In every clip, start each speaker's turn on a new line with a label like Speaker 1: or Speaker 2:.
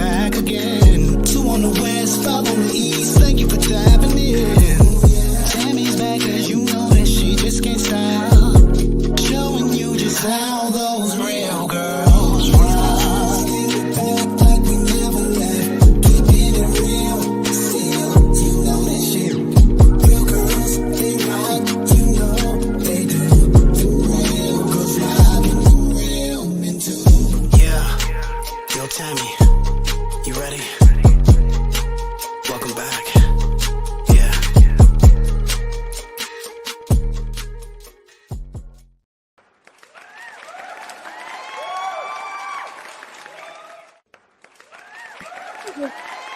Speaker 1: back again. 2 on the west, 5 on the east. Thank you for tapping in. Tammy's back, cause you know that she just can't stop. Showing you just how those real girls rock. Back like we never left. Keeping it real. Still, you know that shit. Real girls, they rock. You know they do. For real girls rock and the real men too. Yeah, yo Tammy, you ready? Welcome back. Yeah.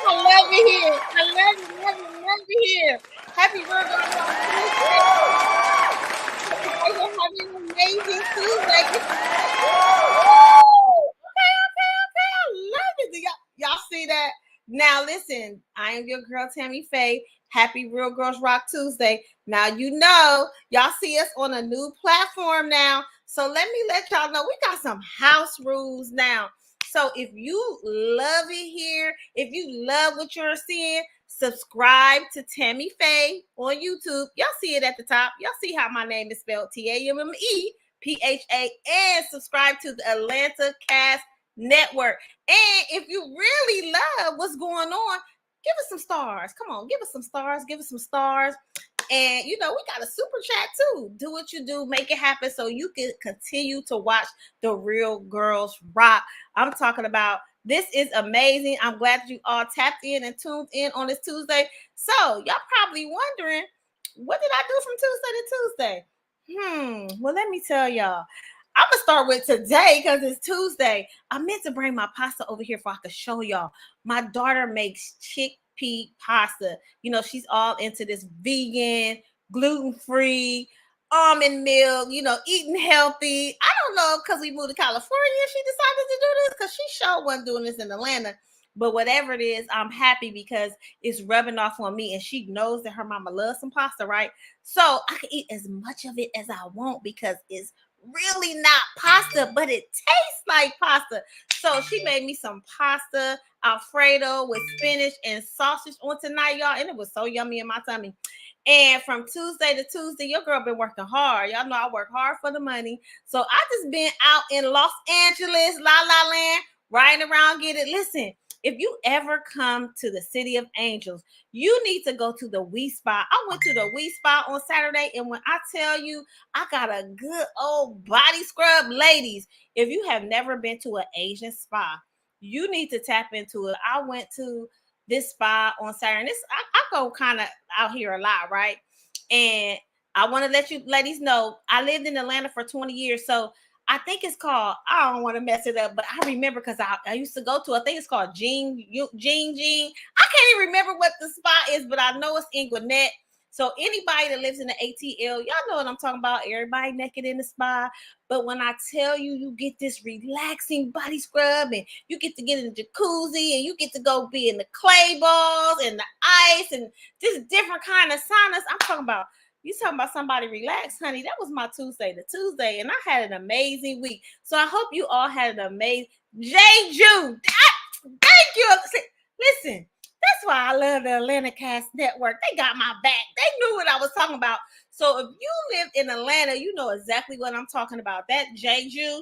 Speaker 2: I love it here. I love it, love it, love it here. Happy birthday, y'all. You're having an amazing Tuesday. Okay. I love it. Y'all see that? Now listen, I am your girl Tamme Pha. Happy Real Girls Rock Tuesday. Now you know y'all see us on a new platform now. So let me let y'all know we got some house rules now. So if you love it here, if you love what you're seeing, subscribe to Tamme Pha on YouTube. Y'all see it at the top. Y'all see how my name is spelled, TAMMEPHA, and subscribe to the Atlanta Cast Network. And if you really love what's going on, give us some stars. Come on, give us some stars. Give us some stars. And, you know, we got a super chat, too. Do what you do. Make it happen so you can continue to watch the Real Girls Rock. I'm talking about this is amazing. I'm glad that you all tapped in and tuned in on this Tuesday. So, y'all probably wondering, what did I do from Tuesday to Tuesday? Well, let me tell y'all. I'm going to start with today because it's Tuesday. I meant to bring my pasta over here for I could show y'all. My daughter makes chickpea pasta. You know, she's all into this vegan, gluten-free, almond milk, you know, eating healthy. I don't know, because we moved to California, she decided to do this because she sure wasn't doing this in Atlanta. But whatever it is, I'm happy because it's rubbing off on me. And she knows that her mama loves some pasta, right? So I can eat as much of it as I want because it's really not pasta, but it tastes like pasta. So she made me some pasta Alfredo with spinach and sausage on tonight, y'all, and it was so yummy in my tummy. And from Tuesday to Tuesday, your girl been working hard. Y'all know I work hard for the money. So I just been out in Los Angeles, La La Land, riding around, get it. Listen, if you ever come to the City of Angels, you need to go to the We Spa. I went to the We Spa on Saturday, and when I tell you, I got a good old body scrub. Ladies, if you have never been to an Asian spa, you need to tap into it. I went to this spa on Saturday. And I go kind of out here a lot, right? And I want to let you ladies know, I lived in Atlanta for 20 years, so I think it's called, I don't want to mess it up, but I remember because I used to go to, I think it's called Jean. I can't even remember what the spot is, but I know it's in Gwinnett. So anybody that lives in the ATL, y'all know what I'm talking about. Everybody naked in the spa. But when I tell you, you get this relaxing body scrub and you get to get in the jacuzzi and you get to go be in the clay balls and the ice and just different kind of saunas. I'm talking about, you talking about somebody relaxed, honey. That was my Tuesday to Tuesday, and I had an amazing week. So I hope you all had an amazing Jeju. Thank you. Listen, that's why I love the Atlanta Cast Network. They got my back. They knew what I was talking about. So if you live in Atlanta, you know exactly what I'm talking about. That Jeju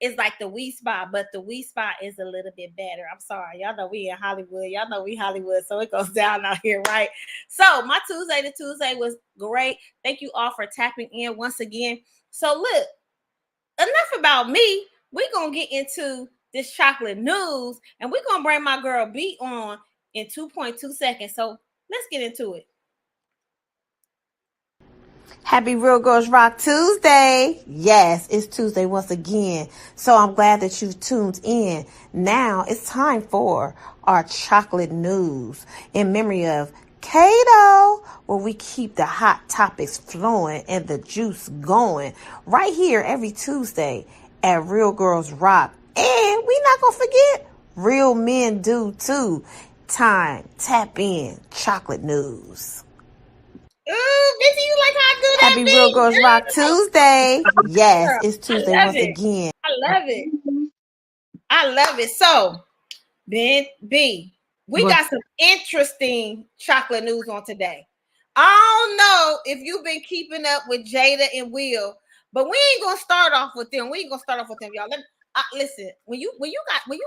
Speaker 2: is like the We Spa, but the We Spa is a little bit better. I'm sorry. Y'all know we in Hollywood. Y'all know we Hollywood, so it goes down out here, right? So my Tuesday to Tuesday was great. Thank you all for tapping in once again. So look, enough about me. We're going to get into this chocolate news, and we're going to bring my girl B on in 2.2 seconds. So let's get into it. Happy Real Girls Rock Tuesday. Yes, it's Tuesday once again. So I'm glad that you've tuned in. Now it's time for our chocolate news in memory of Kato, where we keep the hot topics flowing and the juice going right here every Tuesday at Real Girls Rock. And we not going to forget, real men do too. Tap in, chocolate news. Ooh, Busy, you like how I do that? Happy Real Girls Rock Tuesday. Yes, it's Tuesday once again. I love it. I love it. So Ben B, we
Speaker 3: But
Speaker 2: got some interesting chocolate news on today. I don't know if you've been keeping up with Jada and Will, but we ain't gonna start off with them. We ain't gonna start off with them, y'all. Listen, when you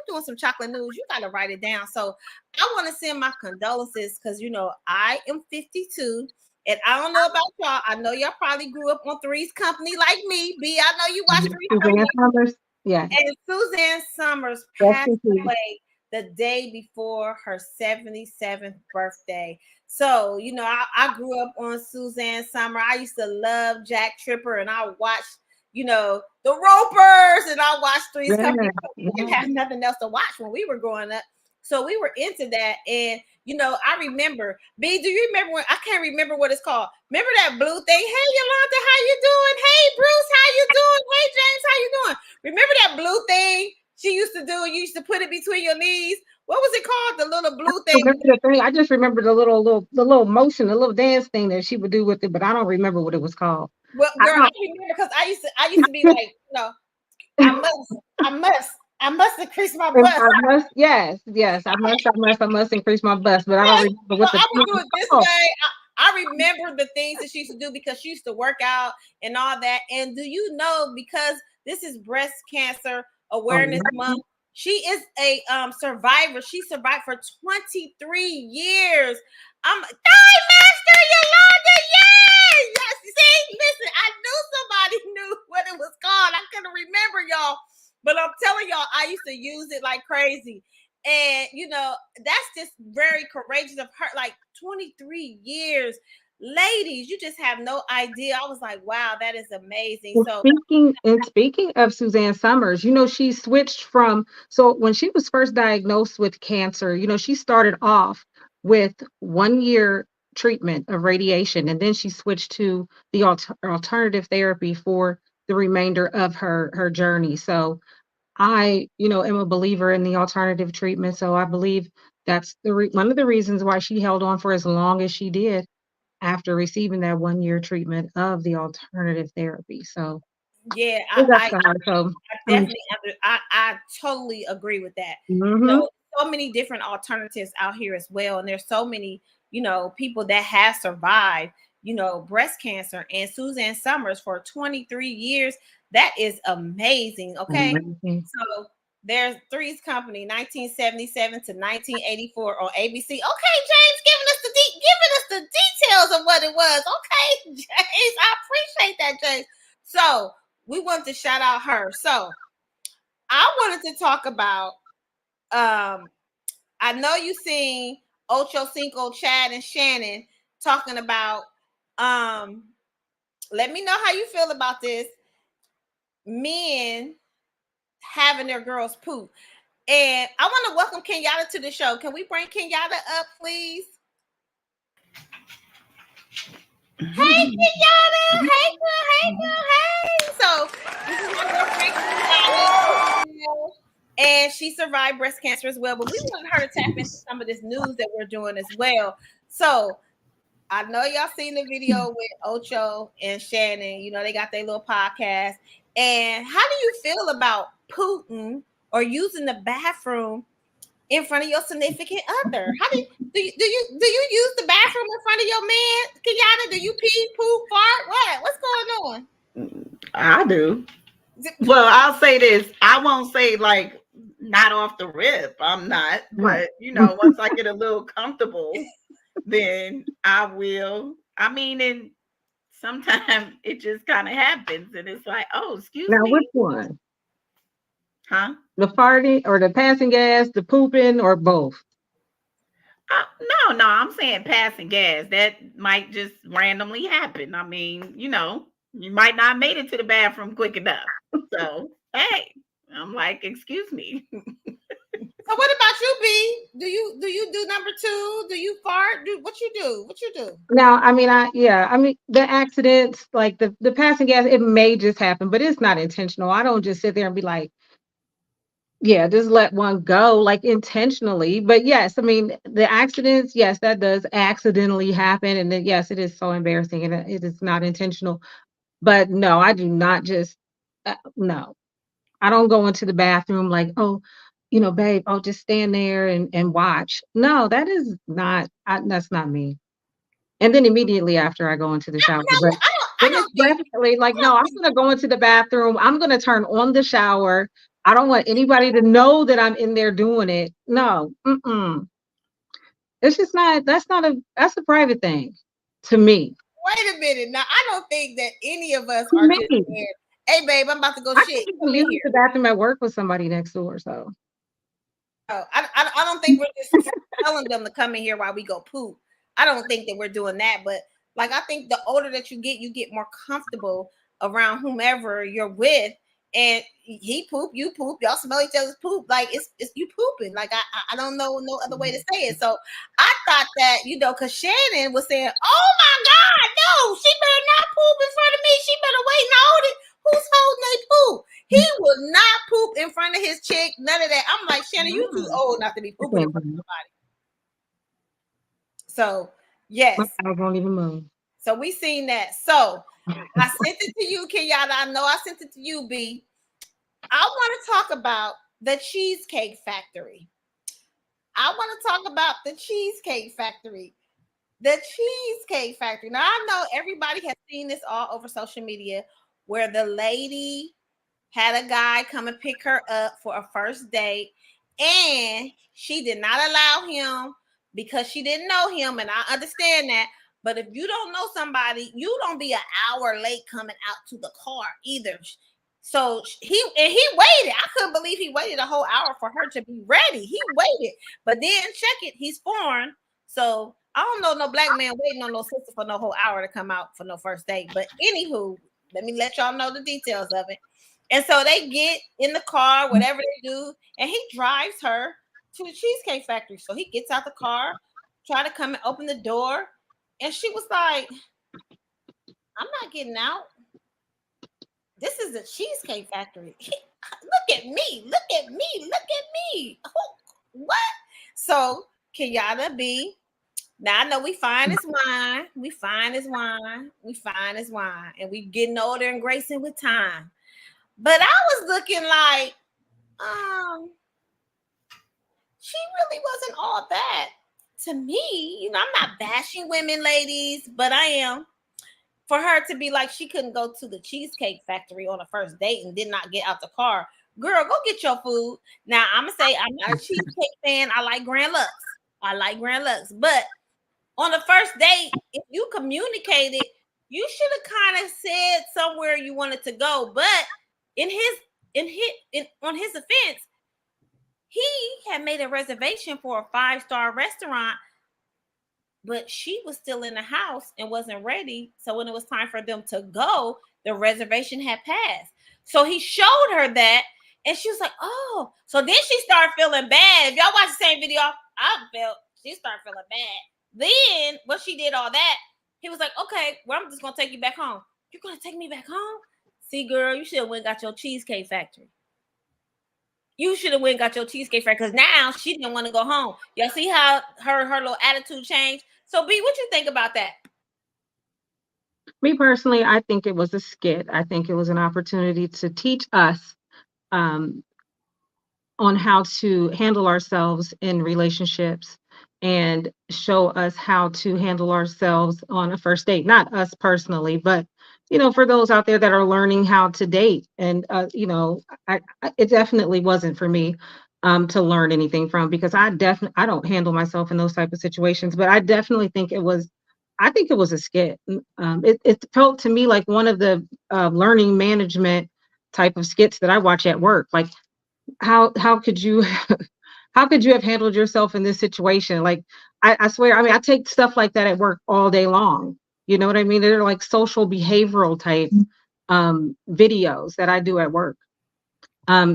Speaker 2: doing some chocolate news, you gotta write it down. So I want to send my condolences because I am 52. And I don't know about y'all. I know y'all probably grew up on Three's Company like me. B, I know you watch Three's
Speaker 3: Suzanne
Speaker 2: Company.
Speaker 3: Summers, yeah,
Speaker 2: And Suzanne Summers
Speaker 3: rest
Speaker 2: passed
Speaker 3: in peace.
Speaker 2: away the day before her 77th birthday. So, I grew up on Suzanne Summer. I used to love Jack Tripper, and I watched, the Ropers, and I watched Three's
Speaker 3: Yeah,
Speaker 2: Company. We
Speaker 3: yeah.
Speaker 2: didn't have nothing else to watch when we were growing up. So we were into that. And I remember, B, do you remember when I can't remember what it's called? Remember that blue thing? Hey Yolanda, how you doing? Hey Bruce, how you doing? Hey James, how you doing? Remember that blue thing she used to do? You used to put it between your knees. What was it called? The little blue thing.
Speaker 3: Remember the thing? I just remember the little motion, the little dance thing that she would do with it, but I don't remember what it was called.
Speaker 2: Well,
Speaker 3: I
Speaker 2: girl, I
Speaker 3: don't.
Speaker 2: remember because I used to be like, I must, I must, I must increase my
Speaker 3: If
Speaker 2: bust.
Speaker 3: I must, yes, yes, I must increase my bust, but I don't remember
Speaker 2: So
Speaker 3: what the
Speaker 2: I would
Speaker 3: thing
Speaker 2: do
Speaker 3: was
Speaker 2: it this
Speaker 3: called.
Speaker 2: way. I remember the things that she used to do because she used to work out and all that. And do you know, because this is Breast Cancer
Speaker 3: Oh,
Speaker 2: Awareness Month, she is a survivor. She survived for 23 years. I'm Thigh Master Yolanda. Yes, yes. See, listen, I knew somebody knew what it was called. I couldn't remember, y'all. But I'm telling y'all, I used to use it like crazy. And that's just very courageous of her. Like 23 years, ladies, you just have no idea. I was like, wow, that is amazing.
Speaker 3: And
Speaker 2: So
Speaker 3: speaking of Suzanne Summers, she switched from, so when she was first diagnosed with cancer, she started off with 1 year treatment of radiation, and then she switched to the alternative therapy for the remainder of her journey. So I, am a believer in the alternative treatment. So I believe that's one of the reasons why she held on for as long as she did after receiving that 1 year treatment of the alternative therapy. So
Speaker 2: yeah,
Speaker 3: big up
Speaker 2: I
Speaker 3: to her. So
Speaker 2: I
Speaker 3: I mean,
Speaker 2: definitely I totally agree with that.
Speaker 3: hmm
Speaker 2: So many different alternatives out here as well, and there's so many people that have survived breast cancer, and Suzanne Summers for 23 years. That is amazing. Okay,
Speaker 3: amazing.
Speaker 2: so there's Three's Company 1977 to 1984 on ABC. Okay, James, giving us the details of what it was. Okay, James, I appreciate that, James. So we want to shout out her. So I wanted to talk about I know you seen Ocho Cinco, Chad, and Shannon talking about um let me know how you feel about this. Men having their girls poop. And I want to welcome Kenyatta to the show. Can we bring Kenyatta up, please? Hey, Kenyatta. Hey, girl. Hey, girl. Hey. So this is my girlfriend, Kenyatta. And she survived breast cancer as well. But we wanted her to tap into some of this news that we're doing as well. So I know y'all seen the video with Ocho and Shannon. They got their little podcast. And how do you feel about Putin or using the bathroom in front of your significant other? How do you use the bathroom in front of your man? Kenyatta, do you pee, poop, fart? What's going
Speaker 4: I do.
Speaker 2: on?
Speaker 4: Well, I'll say this. I won't say like not off the rip. I'm not,
Speaker 3: Right.
Speaker 4: but once I get a little comfortable, then I will. I mean, and sometimes it just kind of happens, and it's like, oh, excuse
Speaker 3: Now, which
Speaker 4: me,
Speaker 3: one?
Speaker 4: huh?
Speaker 3: The farting or the passing gas, the pooping, or both?
Speaker 4: No, I'm saying passing gas. That might just randomly happen. I mean, you might not made it to the bathroom quick enough. So, hey, I'm like, excuse me.
Speaker 2: So what about you, B? Do you do number two? Do you fart? What you do? What you do?
Speaker 3: Now, I mean, the accidents, like the passing gas, it may just happen, but it's not intentional. I don't just sit there and be like, yeah, just let one go like intentionally. But yes, I mean, the accidents, yes, that does accidentally happen. And then, yes, it is so embarrassing and it is not intentional. But no, I do not just, no, I don't go into the bathroom like, oh, babe, oh, just stand there and watch. No, that is not, that's not me. And then immediately after I go into the shower,
Speaker 2: Now,
Speaker 3: but
Speaker 2: I
Speaker 3: it's
Speaker 2: don't think
Speaker 3: definitely like,
Speaker 2: I
Speaker 3: no,
Speaker 2: don't
Speaker 3: I'm
Speaker 2: think
Speaker 3: gonna go into the bathroom. I'm gonna turn on the shower. I don't want anybody to know that I'm in there doing it. No, mm-mm. It's just not. That's a private thing to me.
Speaker 2: wait a minute. Now I don't think that any of us
Speaker 3: To
Speaker 2: are just
Speaker 3: me,
Speaker 2: saying, "Hey, babe, I'm about to go
Speaker 3: I
Speaker 2: shit.
Speaker 3: can't even
Speaker 2: Come in
Speaker 3: use
Speaker 2: here."
Speaker 3: the bathroom at work with somebody next door. So
Speaker 2: No, I don't think we're just telling them to come in here while we go poop. I don't think that we're doing that. But like, I think the older that you get more comfortable around whomever you're with. And he poop, you poop, y'all smell each other's poop. Like it's you pooping. Like I don't know no other way to say it. So I thought that because Shannon was saying, "Oh my God, no, she better not poop in front of me. She better wait and hold it. Who's holding they poop? He will not poop in front of his chick. None of that." I'm like, Shannon, you too old not to be
Speaker 3: I
Speaker 2: pooping in
Speaker 3: can't do
Speaker 2: front of
Speaker 3: it.
Speaker 2: somebody. So
Speaker 3: My
Speaker 2: yes,
Speaker 3: eyes won't even move.
Speaker 2: so we seen that. So I sent it to you, Kenyatta. I know I sent it to you, B. I want to talk about the Cheesecake Factory. I want to talk about the Cheesecake Factory. The Cheesecake Factory. Now I know everybody has seen this all over social media where the lady had a guy come and pick her up for a first date, and she did not allow him because she didn't know him, and I understand that. But if you don't know somebody, you don't be an hour late coming out to the car either. So he waited. I couldn't believe he waited a whole hour for her to be ready. He waited, but then check it, he's foreign. So I don't know no black man waiting on no sister for no whole hour to come out for no first date. But anywho, let me let y'all know the details of it. And so they get in the car, whatever they do, and he drives her to the Cheesecake Factory. So he gets out the car, try to come and open the door, and she was like, "I'm not getting out. This is the Cheesecake Factory. Look at me, look at me, look at me. What?" So Kenyatta B. Now I know we fine as wine. We fine as wine. We fine as wine. And we getting older and gracing with time. But I was looking like, she really wasn't all that to me. I'm not bashing women, ladies, but I am. For her to be like she couldn't go to the Cheesecake Factory on a first date and did not get out the car. Girl, go get your food. Now I'm gonna say I'm not a cheesecake fan. I like Grand Lux. I like Grand Lux, but on the first date, if you communicated, you should have kind of said somewhere you wanted to go. But in his on his offense, he had made a reservation for a 5-star restaurant, but she was still in the house and wasn't ready. So when it was time for them to go, the reservation had passed. So he showed her that, and she was like, "Oh." So then she started feeling bad. If y'all watch the same video, I felt she started feeling bad. Then when she did all that, he was like, "Okay, well, I'm just gonna take you back home." "You're gonna take me back home?" "See, girl, you should have went and got your Cheesecake Factory. You should have went and got your Cheesecake Factory, because now she didn't want to go home." Y'all see how her little attitude changed? So B, what you think about that?
Speaker 3: Me personally, I think it was a skit. I think it was an opportunity to teach us um, on how to handle ourselves in relationships and show us how to handle ourselves on a first date. Not us personally, but for those out there that are learning how to date. And it definitely wasn't for me to learn anything from, because I don't handle myself in those type of situations. But I definitely think it was. I think it was a skit. It felt to me like one of the learning management type of skits that I watch at work. Like, how could you how could you have handled yourself in this situation? Like, I swear, I mean, I take stuff like that at work all day long. You know what I mean? They're like social behavioral type videos that I do at work.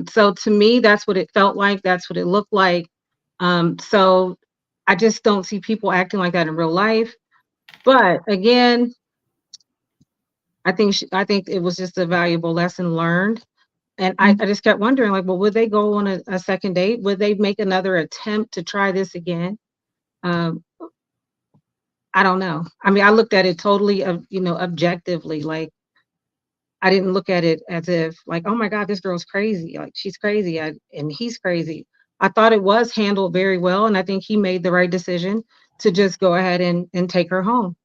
Speaker 3: So to me, that's what it felt like. That's what it looked like. So I just don't see people acting like that in real life. But again, I think it was just a valuable lesson learned. And I just kept wondering, like, well, would they go on a second date? Would they make another attempt to try this again? Um, I don't know. I mean, I looked at it totally, objectively. Like, I didn't look at it as if, like, oh my God, this girl's crazy. Like, she's crazy, and he's crazy. I thought it was handled very well, and I think he made the right decision to just go ahead and take her home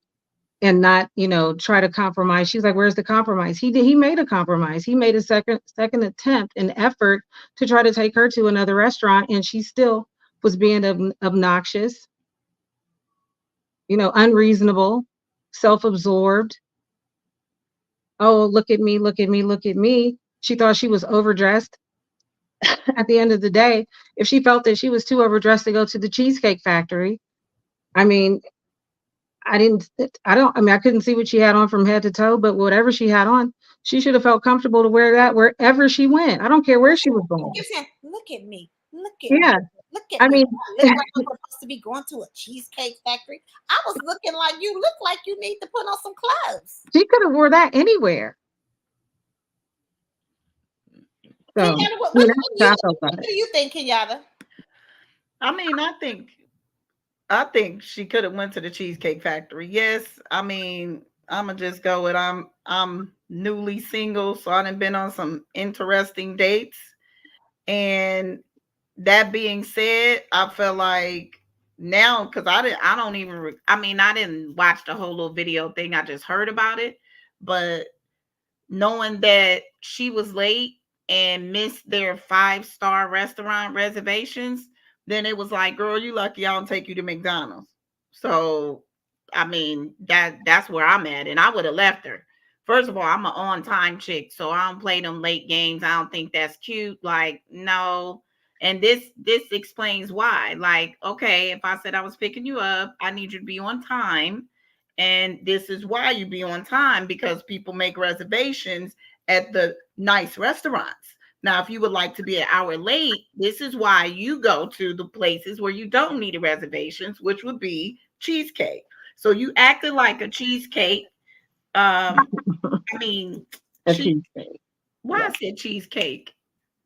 Speaker 3: and not, try to compromise. She's like, "Where's the compromise?" He made a compromise. He made a second attempt, an effort to try to take her to another restaurant, and she still was being obnoxious, unreasonable, self-absorbed. Oh, look at me, look at me, look at me. She thought she was overdressed. At the end of the day, if she felt that she was too overdressed to go to the Cheesecake Factory, I mean, I didn't I don't I mean, I couldn't see what she had on from head to toe, but whatever she had on, she should have felt comfortable to wear that wherever she went. I don't care where she was going.
Speaker 2: You're saying, look at me, look at me,
Speaker 3: Yeah.
Speaker 2: look at
Speaker 3: I
Speaker 2: me.
Speaker 3: mean,
Speaker 2: I look like I'm supposed to be going to a cheesecake factory. I was looking like you look like you need to put on some clothes.
Speaker 3: she could have wore that anywhere. So,
Speaker 2: Kenyatta,
Speaker 3: that's how I felt about
Speaker 2: what
Speaker 3: it.
Speaker 2: do you think, Kenyatta?
Speaker 4: I mean, I think she could have went to the Cheesecake Factory. Yes, I mean, I'ma just go with I'm newly single, so I done been on some interesting dates. And that being said, I feel like now, because I don't even I mean, I didn't watch the whole little video thing. I just heard about it. But knowing that she was late and missed their 5-star restaurant reservations, then it was like, girl, you lucky I don't take you to McDonald's. So, I mean, that's where I'm at, and I would have left her. First of all, I'm an on-time chick, so I don't play them late games. I don't think that's cute. Like, no. And this explains why. Like, okay, if I said I was picking you up, I need you to be on time. And this is why you be on time, because people make reservations at the nice restaurants. Now, if you would like to be an hour late, this is why you go to the places where you don't need reservations, which would be cheesecake. So you acted like a cheesecake. I mean,
Speaker 3: A
Speaker 4: cheese.
Speaker 3: cheesecake.
Speaker 4: Why
Speaker 3: Yeah.
Speaker 4: I said cheesecake?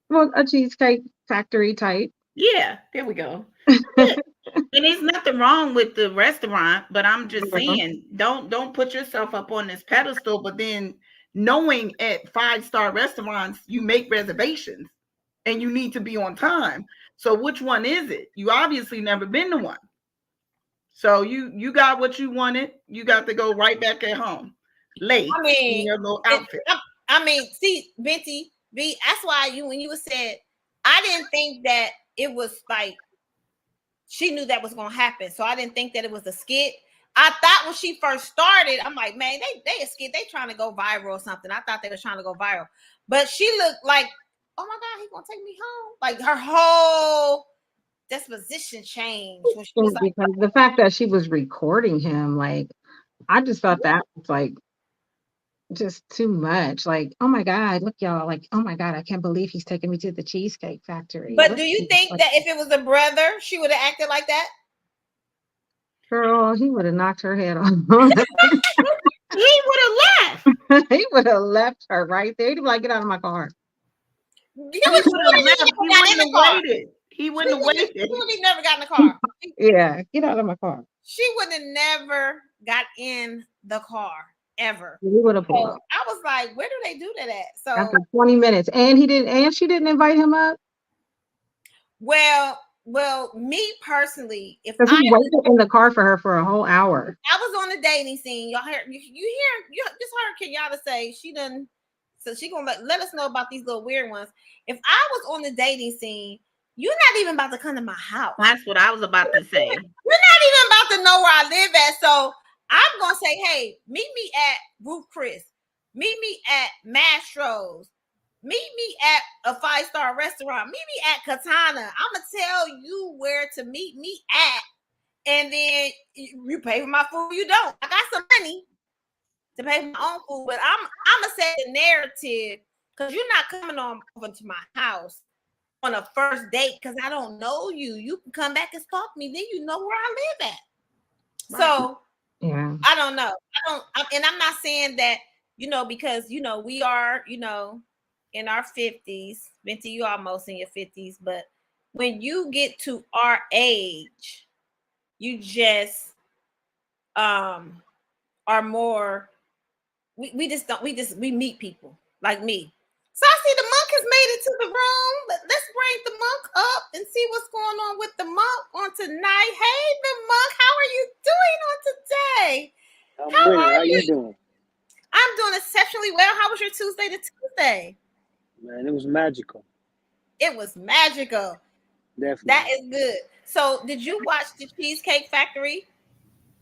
Speaker 3: Well, a Cheesecake Factory type.
Speaker 4: Yeah, there we go. And there's nothing wrong with the restaurant, but I'm just
Speaker 3: Mhm.
Speaker 4: saying, don't put yourself up on this pedestal, but then knowing at 5-star restaurants you make reservations and you need to be on time. So which one is it? You obviously never been to one. So you got what you wanted. You got to go right back at home
Speaker 2: I
Speaker 4: late in
Speaker 2: mean,
Speaker 4: your little outfit.
Speaker 2: see, Binty, B. That's why when you said, I didn't think that it was like she knew that was gonna happen, so I didn't think that it was a skit. I thought when she first started, I'm like, man, they a skit. They trying to go viral or something. I thought they were trying to go viral, but she looked like, oh my god, he gonna take me home. Like her whole disposition changed when she was like,
Speaker 3: Because the fact that she was recording him, like, I just thought that was like just too much. Like, oh my God, look, y'all, like, oh my God, I can't believe he's taking me to the Cheesecake Factory.
Speaker 2: but
Speaker 3: Look,
Speaker 2: do you think
Speaker 3: like,
Speaker 2: that if it was a brother, she would have acted like that?
Speaker 3: girl, he would have knocked her head off.
Speaker 4: He would have left.
Speaker 3: He would have left her right there. He'd be like, get out of my car.
Speaker 4: He
Speaker 2: She
Speaker 4: would have
Speaker 2: wouldn't even
Speaker 4: left. He
Speaker 2: never got in
Speaker 4: wouldn't
Speaker 2: the
Speaker 4: have
Speaker 2: car.
Speaker 4: waited. He
Speaker 2: She
Speaker 4: wouldn't have
Speaker 2: wouldn't,
Speaker 4: waited.
Speaker 2: she wouldn't have never got in the car.
Speaker 3: Yeah, get out of my car.
Speaker 2: She would have never got in the car ever.
Speaker 3: He would have pulled
Speaker 2: So
Speaker 3: up
Speaker 2: I was like, where do they do that at? So
Speaker 3: after 20 minutes. And she didn't invite him up
Speaker 2: well, me personally, if
Speaker 3: because he waited in the car for her for a whole hour.
Speaker 2: I was on the dating scene, y'all hear you just heard Kenyatta say she done, so she gonna let us know about these little weird ones. If I was on the dating scene, you're not even about to come to my house.
Speaker 4: That's what I was about to say.
Speaker 2: You're not even about to know where I live at. So I'm gonna say, hey, meet me at Ruth Chris, meet me at Mastro's, meet me at a 5-star restaurant, meet me at Katana. I'm gonna tell you where to meet me at, and then you pay for my food. You don't. I got some money to pay for my own food, but I'm gonna set the narrative because you're not coming on over to my house on a first date because I don't know you. You can come back and stalk me, then you know where I live at.
Speaker 4: Right.
Speaker 2: So
Speaker 3: Yeah.
Speaker 2: I don't know. And I'm not saying that, because we are, in our 50s. Binti, you almost in your 50s, but when you get to our age, you just are more, we meet people like me. So I see the monk has made it to the room. Let's bring the monk up and see what's going on with the monk on tonight. Hey, the monk, how are you doing on today?
Speaker 5: I'm
Speaker 2: How
Speaker 5: winning.
Speaker 2: are
Speaker 5: How you
Speaker 2: you?
Speaker 5: doing?
Speaker 2: I'm doing exceptionally well. How was your Tuesday to Tuesday?
Speaker 5: Man, it was magical.
Speaker 2: It was magical. That
Speaker 5: Definitely.
Speaker 2: is good. So, did you watch the Cheesecake Factory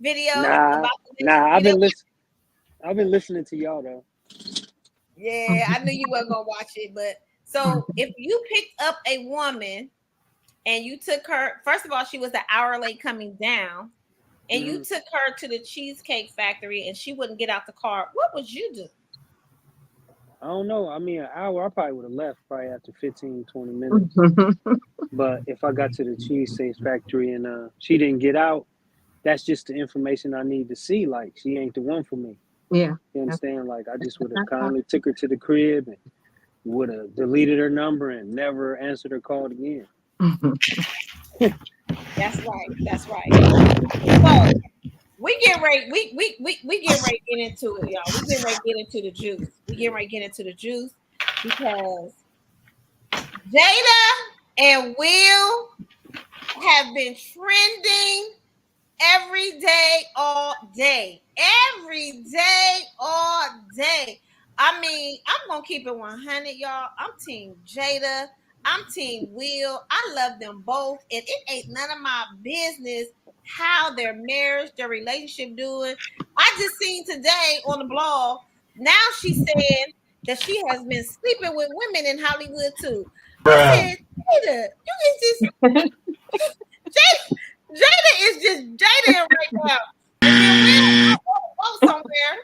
Speaker 2: video
Speaker 5: Nah,
Speaker 2: about the
Speaker 5: nah.
Speaker 2: you didn't watch?
Speaker 5: I've been listening to y'all though.
Speaker 2: Yeah, I knew you weren't gonna watch it, but so if you picked up a woman and you took her, first of all, she was an hour late coming down, and you
Speaker 5: Hmm.
Speaker 2: took her to the Cheesecake Factory and she wouldn't get out the car, what would you do?
Speaker 5: I don't know. I mean, an hour. I probably would have left probably after 15, 20 minutes. But if I got to the cheesesteak factory and she didn't get out, that's just the information I need to see. Like she ain't the one for me.
Speaker 3: Yeah.
Speaker 5: You
Speaker 3: That's,
Speaker 5: understand? Like I just would have
Speaker 3: that's all.
Speaker 5: kindly took her to the crib and would have deleted her number and never answered her call again.
Speaker 2: That's right. That's right. So we get ready. We get ready to get into it, y'all. We get ready to get into the juice. We get ready to get into the juice because Jada and Will have been trending every day, all day. Every day, all day. I mean, I'm gonna keep it 100, y'all. I'm Team Jada. I'm Team Will. I love them both, and it ain't none of my business how their marriage, their relationship doing. I just seen today on the blog. Now she's saying that she has been sleeping with women in Hollywood too. I said, Jada, you can just Jada, Jada is just Jada right now. And then Will go somewhere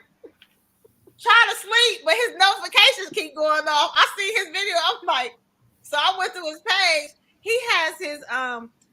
Speaker 2: trying to sleep, but his notifications keep going off. I see his video. I'm like, so I went to his page. He has his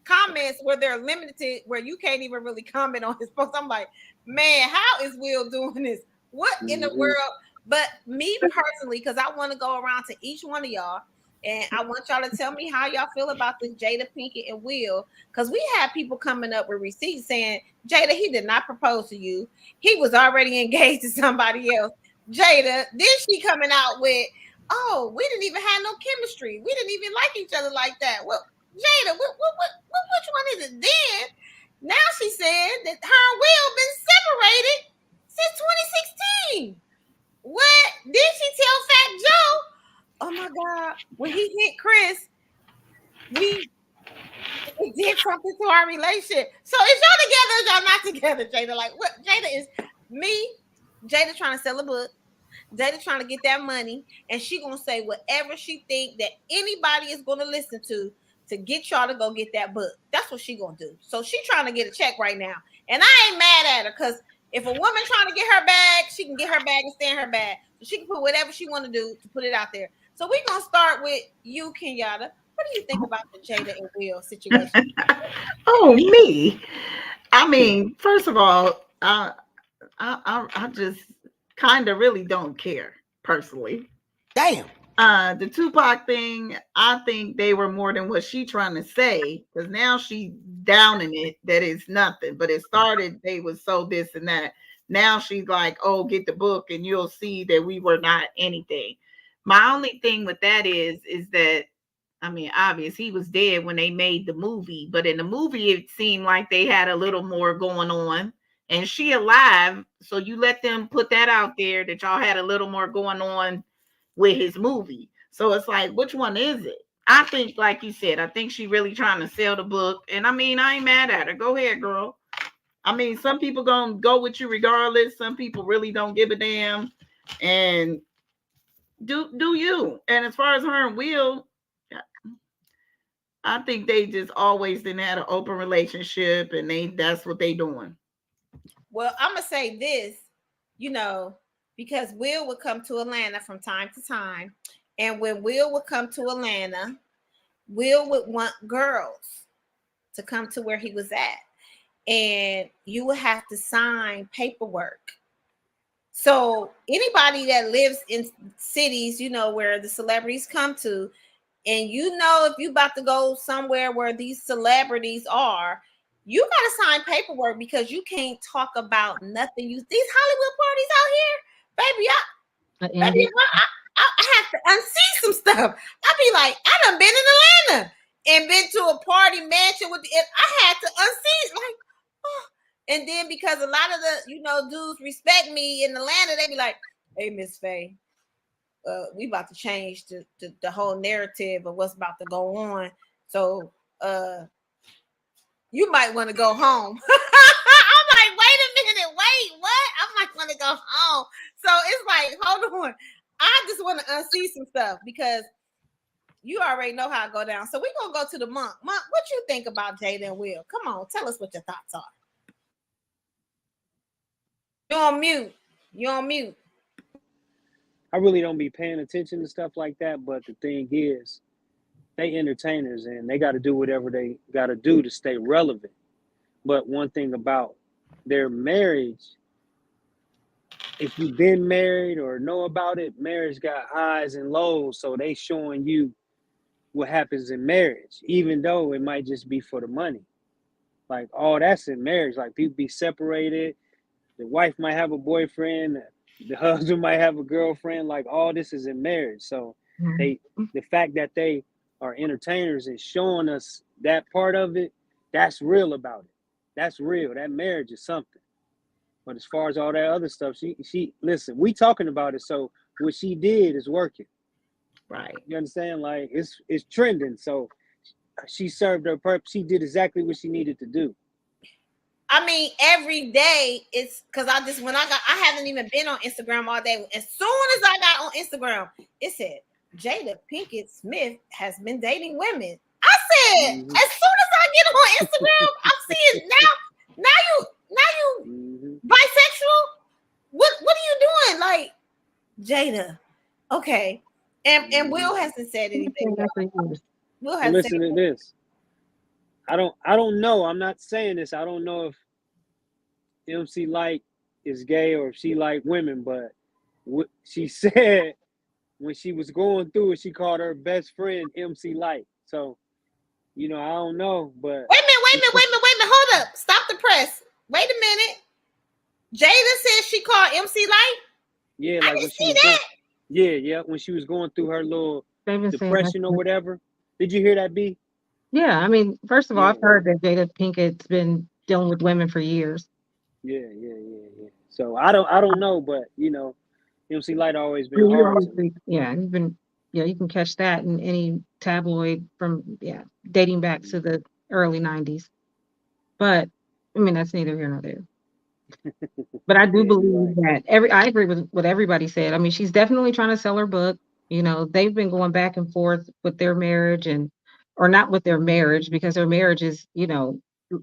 Speaker 2: comments where they're limited, where you can't even really comment on his post. I'm like, man, how is Will doing this? What in the
Speaker 5: Hmm.
Speaker 2: world? But me personally, because I want to go around to each one of y'all, and I want y'all to tell me how y'all feel about this Jada Pinkett and Will, because we have people coming up with receipts saying, Jada, he did not propose to you. He was already engaged to somebody else. Jada, then she coming out with, oh, we didn't even have no chemistry. We didn't even like each other like that. Well, Jada, which one is it? Then now she said that her and Will been separated since 2016. What did she tell Fat Joe? Oh my God, when he hit Chris, we it did something to our relationship. So is y'all together? Or y'all not together, Jada? Like what? Jada is me. Jada trying to sell a book. Jada trying to get that money, and she gonna say whatever she think that anybody is gonna listen to get y'all to go get that book. That's what she gonna do. So she trying to get a check right now, and I ain't mad at her because if a woman trying to get her bag, she can get her bag and stay in her bag. So she can put whatever she want to do to put it out there. So we gonna start with you, Kenyatta. What do you think about the Jada and Will situation?
Speaker 4: Oh, me. I mean, first of all, I just kind of really don't care personally.
Speaker 1: Damn.
Speaker 4: The Tupac thing, I think they were more than what she trying to say, because now she downing it that it's nothing. But it started, they was so this and that. Now she's like, oh, get the book and you'll see that we were not anything. My only thing with that is that, I mean, obvious he was dead when they made the movie, but in the movie it seemed like they had a little more going on. And she alive, so you let them put that out there that y'all had a little more going on with his movie. So it's like, which one is it? I think, like you said, I think she really trying to sell the book. And I mean, I ain't mad at her. Go ahead, girl. I mean, some people gonna go with you regardless. Some people really don't give a damn. And do you. And as far as her and Will, I think they just always didn't have an open relationship and that's what they doing.
Speaker 2: Well, I'm gonna say this, you know, because Will would come to Atlanta from time to time, and when Will would come to Atlanta, Will would want girls to come to where he was at, and you would have to sign paperwork. So anybody that lives in cities, you know, where the celebrities come to, and you know if you about to go somewhere where these celebrities are, you gotta sign paperwork because you can't talk about nothing. You these Hollywood parties out here, baby.
Speaker 3: India.
Speaker 2: I have to unsee some stuff. I be like, I done been in Atlanta and been to a party mansion with the, and I had to unsee like, oh. And then because a lot of the dudes respect me in Atlanta, they be like, hey, Miss Faye, we about to change the whole narrative of what's about to go on. So you might want to go home. I'm like, wait a minute, wait, what? I might want to go home. So it's like, hold on. I just want to unsee some stuff because you already know how I go down. So we're going to go to the monk. Monk, what you think about Jada and Will? Come on, tell us what your thoughts are. You're on mute. You're on mute.
Speaker 5: I really don't be paying attention to stuff like that, but the thing is, they entertainers and they got to do whatever they got to do to stay relevant. But one thing about their marriage, if you've been married or know about it, marriage got highs and lows. So they showing you what happens in marriage, even though it might just be for the money. Like, oh, that's in marriage. Like, people be separated. The wife might have a boyfriend. The husband might have a girlfriend. Like, all this is in marriage. So the fact that they are entertainers and showing us that part of it, that's real about it. That's real. That marriage is something. But as far as all that other stuff, she listen, we talking about it. So what she did is working.
Speaker 2: Right.
Speaker 5: You understand? Like, it's trending. So she served her purpose. She did exactly what she needed to do.
Speaker 2: I mean, every day it's because I haven't even been on Instagram all day. As soon as I got on Instagram, it said Jada Pinkett Smith has been dating women. I said, as soon as I get on Instagram, I'm seeing now you bisexual. What are you doing? Like, Jada. Okay. And Will hasn't said anything. Will hasn't
Speaker 5: Listen to this. I don't know. I'm not saying this. I don't know if MC Light is gay or if she like women, but what she said when she was going through it, she called her best friend MC Light. So, I don't know, but
Speaker 2: wait a minute. Hold up. Stop the press. Wait a minute. Jada said she called MC Light?
Speaker 5: Yeah,
Speaker 2: like I didn't see that.
Speaker 5: Yeah. When she was going through her little depression or whatever. Did you hear that, B?
Speaker 3: Yeah, I mean, first of all, I've heard that Jada Pinkett's been dealing with women for years.
Speaker 5: Yeah. So I don't know, but MC Light always been hard.
Speaker 3: Yeah, you can catch that in any tabloid from dating back to the early 90s. But I mean, that's neither here nor there. But I do believe that I agree with what everybody said. I mean, she's definitely trying to sell her book. They've been going back and forth with their marriage or not with their marriage because their marriage is,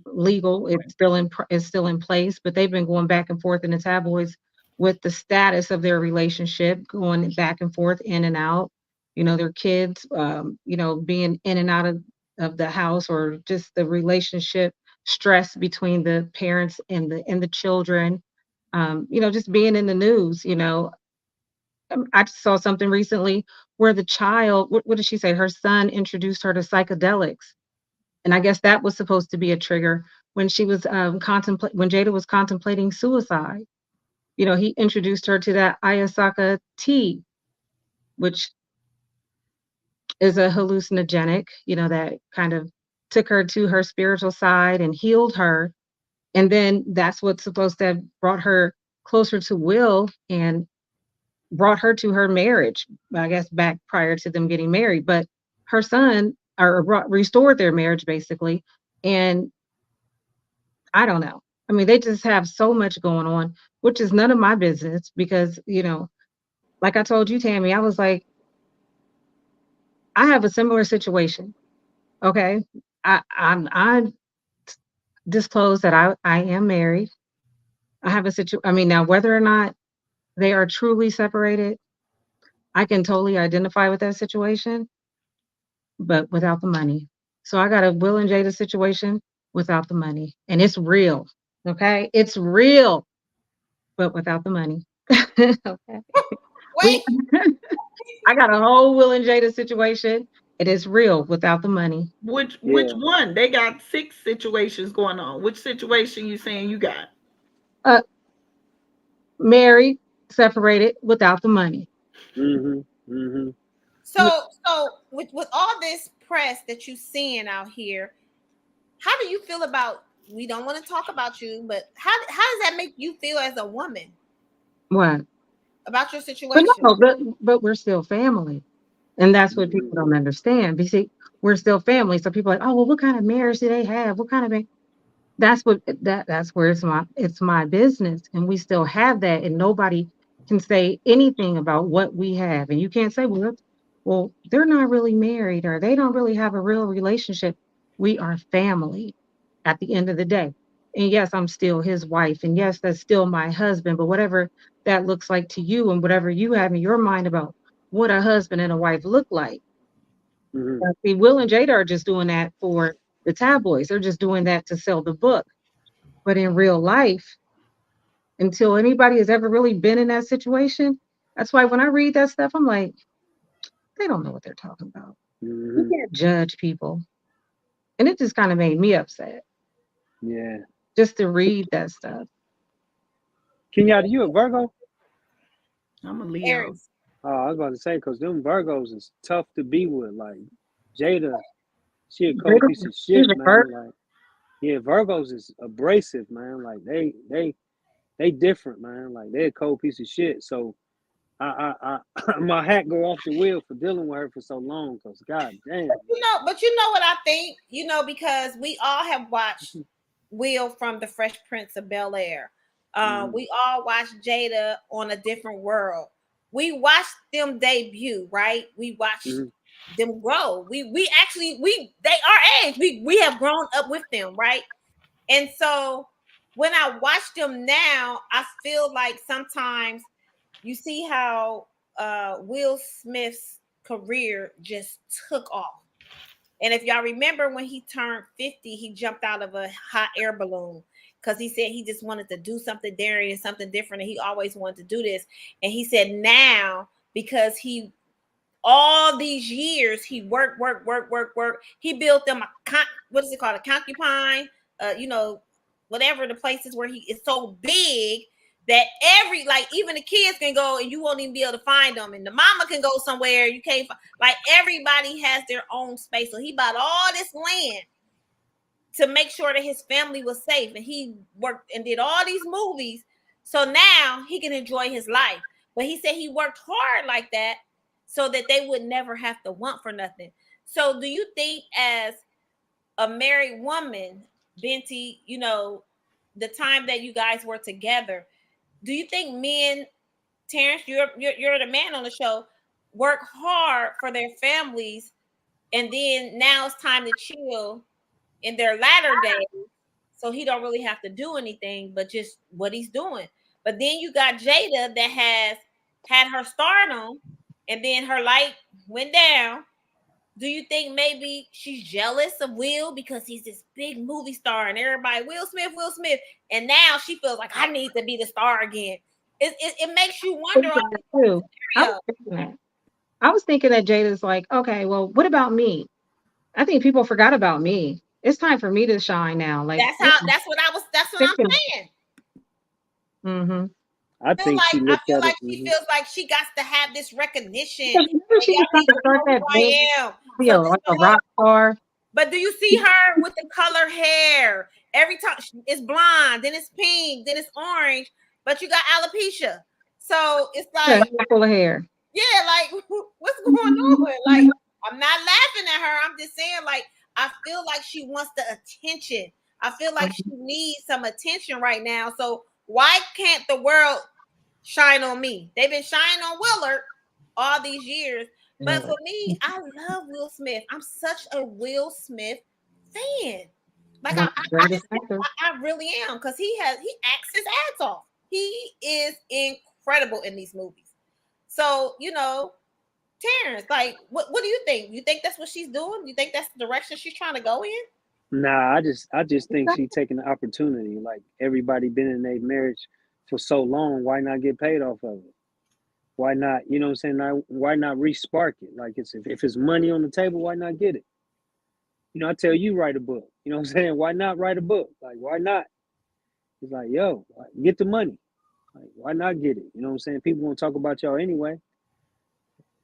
Speaker 3: legal. It's still in place, but they've been going back and forth in the tabloids with the status of their relationship, going back and forth in and out. Their kids, being in and out of the house or just the relationship stress between the parents and the children. Just being in the news. I just saw something recently where the child, what did she say? Her son introduced her to psychedelics, and I guess that was supposed to be a trigger when she was when Jada was contemplating suicide. He introduced her to that ayahuasca tea, which is a hallucinogenic. That kind of took her to her spiritual side and healed her. And then that's what's supposed to have brought her closer to Will and brought her to her marriage, I guess back prior to them getting married. But her son restored their marriage basically. And I don't know. I mean, they just have so much going on, which is none of my business because, like I told you, Tammy, I was like, I have a similar situation. Okay. I disclosed that I am married. I have a I mean, now whether or not they are truly separated, I can totally identify with that situation, but without the money. So I got a Will and Jada situation without the money. And it's real. Okay. It's real, but without the money. Okay.
Speaker 2: Wait.
Speaker 3: I got a whole Will and Jada situation. It is real without the money.
Speaker 4: Which one? They got 6 situations going on. Which situation you saying you got?
Speaker 3: Married, separated without the money.
Speaker 5: Mm-hmm. Mm-hmm.
Speaker 2: So with all this press that you seeing out here, how do you feel about? We don't want to talk about you, but how does that make you feel as a woman
Speaker 3: What?
Speaker 2: about your
Speaker 3: But
Speaker 2: situation?
Speaker 3: no, but we're still family. And that's what
Speaker 5: Mm-hmm.
Speaker 3: people don't understand. Because see, we're still family. So people are like, oh, well, what kind of marriage do they have? What kind of that's where it's my business. And we still have that. And nobody can say anything about what we have. And you can't say, well, they're not really married or they don't really have a real relationship. We are family at the end of the day. And yes, I'm still his wife. And yes, that's still my husband. But whatever that looks like to you and whatever you have in your mind about what a husband and a wife look like.
Speaker 5: Mm-hmm.
Speaker 3: See, Will and Jada are just doing that for the tabloids. They're just doing that to sell the book. But in real life, until anybody has ever really been in that situation, that's why when I read that stuff, I'm like, they don't know what they're talking about. You
Speaker 5: Mm-hmm.
Speaker 3: can't judge people. And it just kind of made me upset
Speaker 5: Yeah.
Speaker 3: just to read that stuff.
Speaker 5: Kenyatta, you a Virgo?
Speaker 4: I'm a Leo.
Speaker 2: Aries.
Speaker 5: Oh, I was about to say, because them Virgos is tough to be with. Like Jada, she a cold piece of
Speaker 3: He's
Speaker 5: shit,
Speaker 3: a bird.
Speaker 5: man. Like, yeah, Virgos is abrasive, man. Like they different, man. Like they a cold piece of shit. So my hat go off the wheel for dealing with her for so long. Cause god damn.
Speaker 2: But you know what I think? Because we all have watched Will from the Fresh Prince of Bel Air.
Speaker 5: Mm-hmm.
Speaker 2: We all watched Jada on A Different World. We watched them debut, right? We watched
Speaker 5: Mm-hmm.
Speaker 2: them grow. We actually they our age. We have grown up with them, right? And so when I watch them now, I feel like sometimes you see how Will Smith's career just took off. And if y'all remember when he turned 50, he jumped out of a hot air balloon because he said he just wanted to do something daring and something different. And he always wanted to do this. And he said now, because he all these years he worked. He built them what is it called? A concubine, whatever the places where he is so big that even the kids can go and you won't even be able to find them, and the mama can go somewhere you can't like everybody has their own space. So he bought all this land to make sure that his family was safe, and he worked and did all these movies so now he can enjoy his life. But he said he worked hard like that so that they would never have to want for nothing. So do you think, as a married woman, Binti, the time that you guys were together, do you think men, Terrence, you're the man on the show, work hard for their families, and then now it's time to chill in their latter days, so he don't really have to do anything but just what he's doing? But then you got Jada that has had her stardom, and then her light went down. Do you think maybe she's jealous of Will because he's this big movie star and everybody Will Smith, and now she feels like I need to be the star again? It makes you wonder all
Speaker 3: That too.
Speaker 2: these
Speaker 3: I was
Speaker 2: scenarios.
Speaker 3: thinking that. I was thinking that Jada's like, okay, well, what about me? I think people forgot about me. It's time for me to shine now. Like,
Speaker 2: That's what I'm
Speaker 3: thinking.
Speaker 2: saying.
Speaker 3: Mm-hmm.
Speaker 5: I think she
Speaker 2: I
Speaker 5: looked
Speaker 2: feel
Speaker 5: at it.
Speaker 2: like she feels like she got to have this recognition.
Speaker 3: Because remember
Speaker 2: And
Speaker 3: she was
Speaker 2: y'all
Speaker 3: trying
Speaker 2: need
Speaker 3: to
Speaker 2: to
Speaker 3: start
Speaker 2: know
Speaker 3: that
Speaker 2: who
Speaker 3: big,
Speaker 2: I am.
Speaker 3: you
Speaker 2: So
Speaker 3: know,
Speaker 2: this
Speaker 3: like a
Speaker 2: the whole.
Speaker 3: rock star.
Speaker 2: But do you see her with the color hair? Every time it's blonde, then it's pink, then it's orange, but you got alopecia. So it's
Speaker 3: Yeah,
Speaker 2: like,
Speaker 3: full of hair.
Speaker 2: yeah, like what's going on? Like, I'm not laughing at her. I'm just saying, like, I feel like she wants the attention. I feel like she needs some attention right now. So why can't the world shine on me? They've been shining on Willard all these years. But
Speaker 3: Yeah.
Speaker 2: for me, I love Will Smith. I'm such a Will Smith fan. Like
Speaker 3: One of the greatest actors.
Speaker 2: I really am, because he acts his ass off. He is incredible in these movies. So Terrence, like, what do you think? You think that's what she's doing? You think that's the direction she's trying to go in?
Speaker 5: Nah, I just think she taking the opportunity. Like everybody been in a marriage for so long, why not get paid off of it? Why not, you know what I'm saying? Why not re-spark it? Like if it's money on the table, why not get it? I tell you write a book. You know what I'm saying? Why not write a book? Like why not? It's like, yo, get the money. Like, why not get it? You know what I'm saying? People gonna talk about y'all anyway.